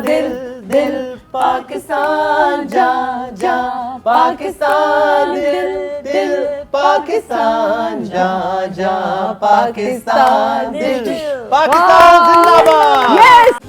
दिल दिल पाकिस्तान जा जा पाकिस्तान, दिल दिल पाकिस्तान जा जा पाकिस्तान, दिल पाकिस्तान जिंदाबाद।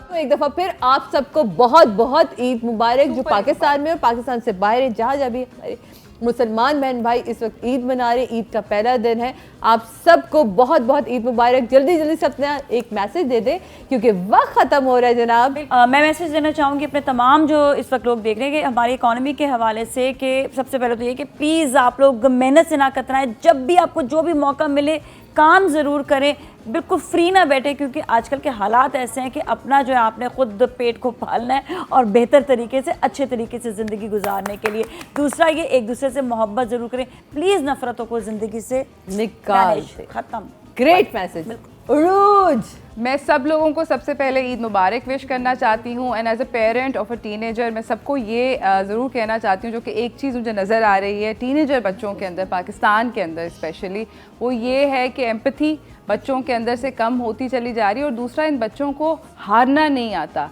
तो एक दफा फिर आप सबको बहुत बहुत ईद मुबारक, जो पाकिस्तान में और पाकिस्तान से बाहर है, जहाँ जहाँ भी हमारे मुसलमान बहन भाई इस वक्त ईद मना रहे, ईद का पहला दिन है, आप सबको बहुत बहुत ईद मुबारक। जल्दी जल्दी से अपना एक मैसेज दे दें क्योंकि वक्त ख़त्म हो रहा है जनाब। मैं मैसेज देना चाहूँगी अपने तमाम जो इस वक्त लोग देख रहे हैं कि हमारी इकॉनमी के हवाले से, कि सबसे पहले तो ये कि प्लीज़ आप लोग मेहनत से ना कतराएं, जब भी आपको जो भी मौका मिले काम ज़रूर करें, बिल्कुल फ्री ना बैठे, क्योंकि आजकल के हालात ऐसे हैं कि अपना जो है आपने खुद पेट को पालना है और बेहतर तरीके से, अच्छे तरीके से ज़िंदगी गुजारने के लिए। दूसरा ये, एक दूसरे से मोहब्बत ज़रूर करें, प्लीज़ नफ़रतों को ज़िंदगी से निकाल ख़त्म। Great message. उरूज, मैं सब लोगों को सबसे पहले ईद मुबारक विश करना चाहती हूँ, and as a parent of a teenager मैं सबको ये ज़रूर कहना चाहती हूँ, जो कि एक चीज़ मुझे नज़र आ रही है टीनेजर बच्चों के अंदर, पाकिस्तान के अंदर स्पेशली, वो ये है कि एम्पैथी बच्चों के अंदर से कम होती चली जा रही है, और दूसरा इन बच्चों को हारना नहीं आता।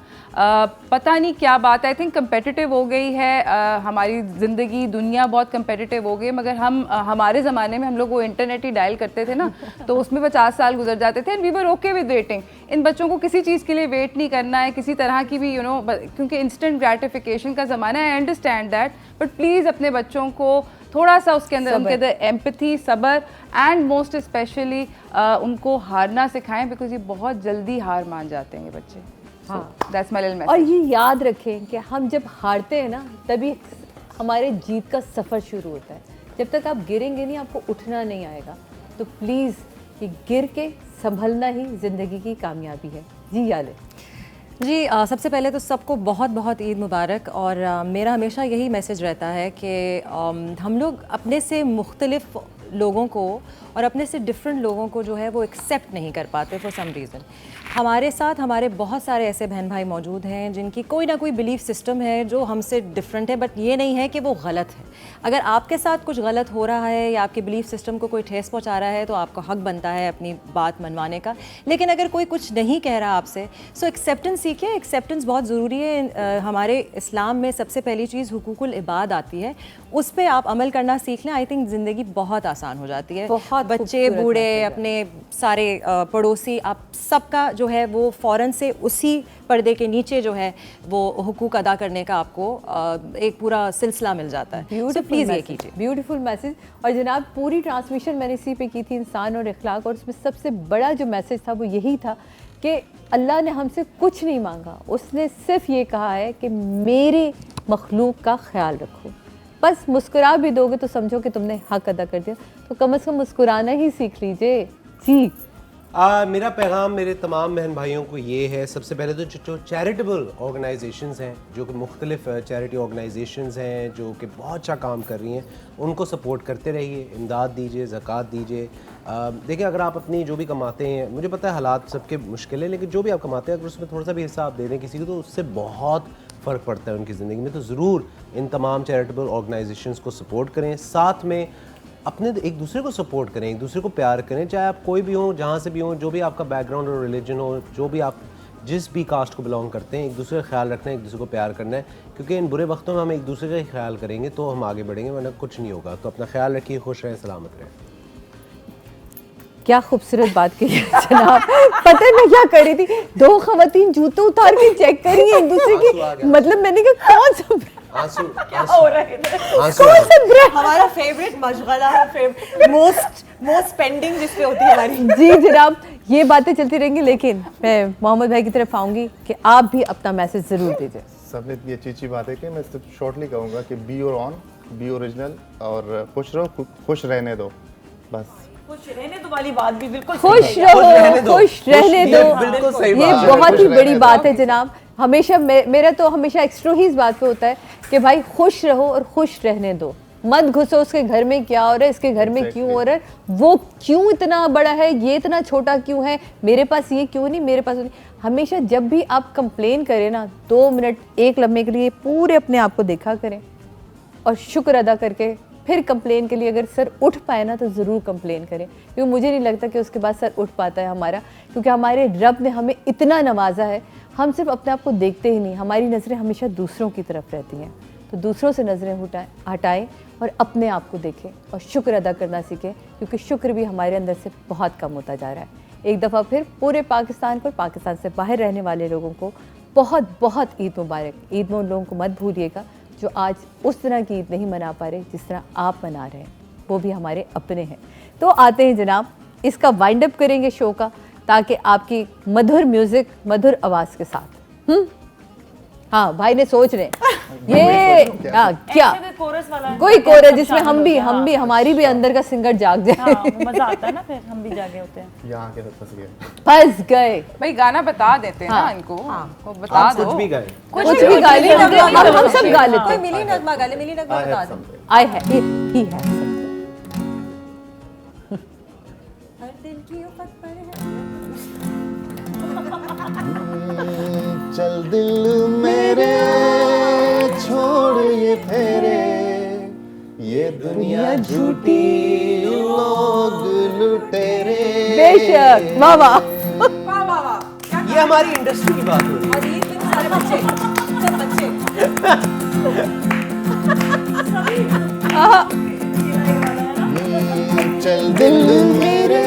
पता नहीं क्या बात है, आई थिंक कम्पेटिटिव हो गई है हमारी ज़िंदगी, दुनिया बहुत कम्पेटिटिव हो गई, मगर हम हमारे ज़माने में हम लोग वो इंटरनेट ही डायल करते थे ना, तो उसमें 50 साल गुजर जाते थे, and we were okay with waiting. इन बच्चों को किसी चीज़ के लिए वेट नहीं करना है, किसी तरह की भी क्योंकि इंस्टेंट ग्रेटिफिकेशन का ज़माना है, I understand that, but please अपने बच्चों को थोड़ा सा उसके अंदर उनके अंदर एम्पैथी, सब्र, एंड मोस्ट स्पेशली उनको हारना सिखाएं, बिकॉज ये बहुत जल्दी हार मान जाते हैं ये बच्चे। That's my little message. और ये याद रखें कि हम जब हारते हैं ना, तभी हमारे जीत का सफ़र शुरू होता है। जब तक आप गिरेंगे नहीं, आपको उठना नहीं आएगा। तो प्लीज़ ये गिर के संभलना ही ज़िंदगी की कामयाबी है। जी याले जी, सबसे पहले तो सबको बहुत बहुत ईद मुबारक। और मेरा हमेशा यही मैसेज रहता है कि हम लोग अपने से मुख्तलिफ लोगों को और अपने से डिफरेंट लोगों को जो है वो एक्सेप्ट नहीं कर पाते फॉर सम रीज़न। हमारे साथ हमारे बहुत सारे ऐसे बहन भाई मौजूद हैं जिनकी कोई ना कोई बिलीफ सिस्टम है जो हमसे डिफरेंट है, बट ये नहीं है कि वो गलत है। अगर आपके साथ कुछ गलत हो रहा है या आपके बिलीफ सिस्टम को कोई ठेस पहुंचा रहा है तो आपका हक बनता है अपनी बात मनवाने का। लेकिन अगर कोई कुछ नहीं कह रहा आपसे, सो एक्सेप्टेंस सीखिए। एक्सेप्टेंस बहुत ज़रूरी है। हमारे इस्लाम में सबसे पहली चीज़ हुकूकुल इबाद आती है, उस पर आप अमल करना सीख लें। आई थिंक ज़िंदगी बहुत आसान हो जाती है। बच्चे बूढ़े, अपने सारे पड़ोसी, आप सबका जो है वो फ़ौरन से उसी पर्दे के नीचे जो है वो हुकूक अदा करने का आपको एक पूरा सिलसिला मिल जाता है। तो प्लीज़ ये कीजिए। Beautiful message. और जनाब पूरी ट्रांसमिशन मैंने इसी पे की थी, इंसान और अखलाक, और उसमें सबसे बड़ा जो मैसेज था वो यही था कि अल्लाह ने हमसे कुछ नहीं मांगा, उसने सिर्फ ये कहा है कि मेरे मखलूक का ख्याल रखो। बस मुस्कुरा भी दोगे तो समझो कि तुमने हक अदा कर दिया। तो कम से कम मुस्कुराना ही सीख लीजिए। जी, मेरा पैगाम मेरे तमाम बहन भाइयों को ये है, सबसे पहले तो जो चैरिटेबल ऑर्गेनाइजेशंस हैं, जो कि मुख्तलिफ चैरिटी ऑर्गेनाइजेशंस हैं जो कि बहुत अच्छा काम कर रही हैं, उनको सपोर्ट करते रहिए, इमदाद दीजिए, ज़कात दीजिए। देखिए, अगर आप अपनी जो भी कमाते हैं, मुझे पता है हालात सबके मुश्किल है, लेकिन जो भी आप कमाते हैं अगर उसमें थोड़ा सा भी हिस्सा आप दे दें किसी को, तो उससे बहुत फ़र्क पड़ता है उनकी ज़िंदगी में। तो ज़रूर इन तमाम चैरिटेबल ऑर्गेनाइजेशंस को सपोर्ट करें, साथ में अपने एक दूसरे को सपोर्ट करें, एक दूसरे को प्यार करें, चाहे आप कोई भी हो, जहाँ से भी हो, जो भी आपका बैकग्राउंड और रिलीजन हो, जो भी आप जिस भी कास्ट को बिलोंग करते हैं, एक दूसरे का ख्याल रखना है, एक दूसरे को प्यार करना है, क्योंकि इन बुरे वक्तों में हम एक दूसरे का ही ख्याल करेंगे तो हम आगे बढ़ेंगे, वरना कुछ नहीं होगा। तो अपना ख्याल रखिए, खुश रहें, सलामत रहें। क्या खूबसूरत बात की है जनाब। पता है मैं क्या कर रही थी, दो खवातीन जूते उतार के चेक कर रही है एक दूसरे आंसू आ की, गया। मतलब मैंने कहा कौन सा आंसू हो रहा है इधर? आंसू कौन सा ब्रांड। हमारा फेवरेट मशगला है, मोस्ट पेंडिंग जिसपे होती है हमारी। जी जनाब, ये बातें चलती रहेंगी, लेकिन मैं मोहम्मद भाई की तरफ आऊंगी कि आप भी अपना मैसेज जरूर दीजिए। सबने ये अच्छी बात है कि मैं सिर्फ शॉर्टली कहूँगा कि be your on, B original और खुश रहो, खुश रहने दो बस। खुश रहने दो वाली बात भी बिल्कुल खुश सही है। रहो, खुश रहने दो, बिल्कुल सही ये बात है। बहुत ही खुश बड़ी रहने बात दो। है जनाब। हमेशा मेरा तो हमेशा एक्स्ट्रा ही इस बात पे होता है कि भाई खुश रहो और खुश रहने दो, मत घुसो उसके घर में क्या हो रहा है, इसके घर में क्यों हो रहा है, वो क्यों इतना बड़ा है, ये इतना छोटा क्यों है, मेरे पास ये क्यों नहीं, मेरे पास नहीं। हमेशा जब भी आप कंप्लेन करें ना, 2 मिनट 1 लम्हे के लिए पूरे अपने आप को देखा करें और शुक्र अदा करके फिर कंप्लेन के लिए अगर सर उठ पाए ना तो ज़रूर कंप्लेन करें, क्योंकि मुझे नहीं लगता कि उसके बाद सर उठ पाता है हमारा, क्योंकि हमारे रब ने हमें इतना नवाजा है। हम सिर्फ अपने आप को देखते ही नहीं, हमारी नज़रें हमेशा दूसरों की तरफ रहती हैं, तो दूसरों से नज़रें हटाएं और अपने आप को देखें और शुक्र अदा करना सीखें, क्योंकि शुक्र भी हमारे अंदर से बहुत कम होता जा रहा है। एक दफ़ा फिर पूरे पाकिस्तान को, पाकिस्तान से बाहर रहने वाले लोगों को बहुत बहुत ईद मुबारक। ईद में उन लोगों को मत भूलिएगा जो आज उस तरह की ईद नहीं मना पा रहे जिस तरह आप मना रहे हैं, वो भी हमारे अपने हैं। तो आते हैं जनाब, इसका वाइंड अप करेंगे शो का, ताकि आपकी मधुर म्यूज़िक मधुर आवाज़ के साथ। हाँ भाई ने सोच रहे ये क्या ऐसे कोई कोरस वाला कोई कोरस जिसमें हम भी हमारी भी अंदर का सिंगर जाग जाए। हाँ, मजा आता है ना, फिर हम भी जागे होते हैं। यहाँ के फंस गए। फंस गए। भाई गाना बता देते हैं ना इनको, वो बता आप दो। कुछ भी गाए। कुछ भी गा लेते, हम सब गा लेते कोई हैं। मिली नगमा गा ले, मिली नगमा I बता have दे। something. आई है ही है हर दिल की उफक पर है। चल दिल मेरे छोड़ ये फेरे, ये दुनिया झूठी लोग लुटेरे। बेशक, वाह वाह। वाह वाह वाह। ये हमारी इंडस्ट्री की बात है। और ईद में सारे बच्चे, सब बच्चे। चल दिल मेरे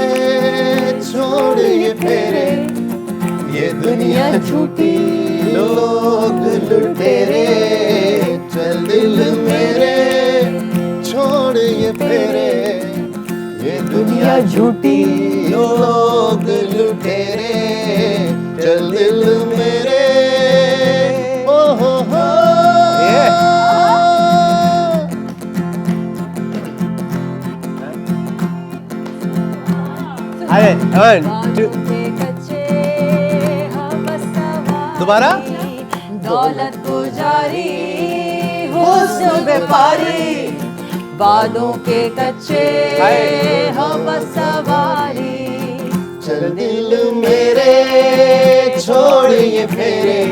छोड़ ये फेरे, ये दुनिया झूठी लोग लुटेरे। चल दिल मेरे छोड़ ये फेरे, ये दुनिया झूठी लोग लुटेरे। चल दिल मेरे ओ हो अरे वन टू दोबारा। दौलत पुजारी हुस्न व्यापारी, वादों के कच्चे हम सवारी। चल दिल मेरे छोड़ ये फेरे,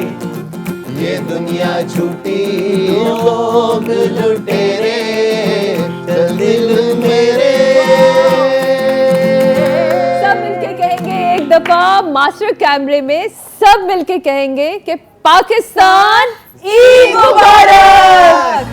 ये दुनिया झूठी लोग लुटेरे। चल दिल मेरे। सब मिलके कहेंगे एक दफा मास्टर कैमरे में, सब मिलके कहेंगे कि पाकिस्तान ईद मुबारक।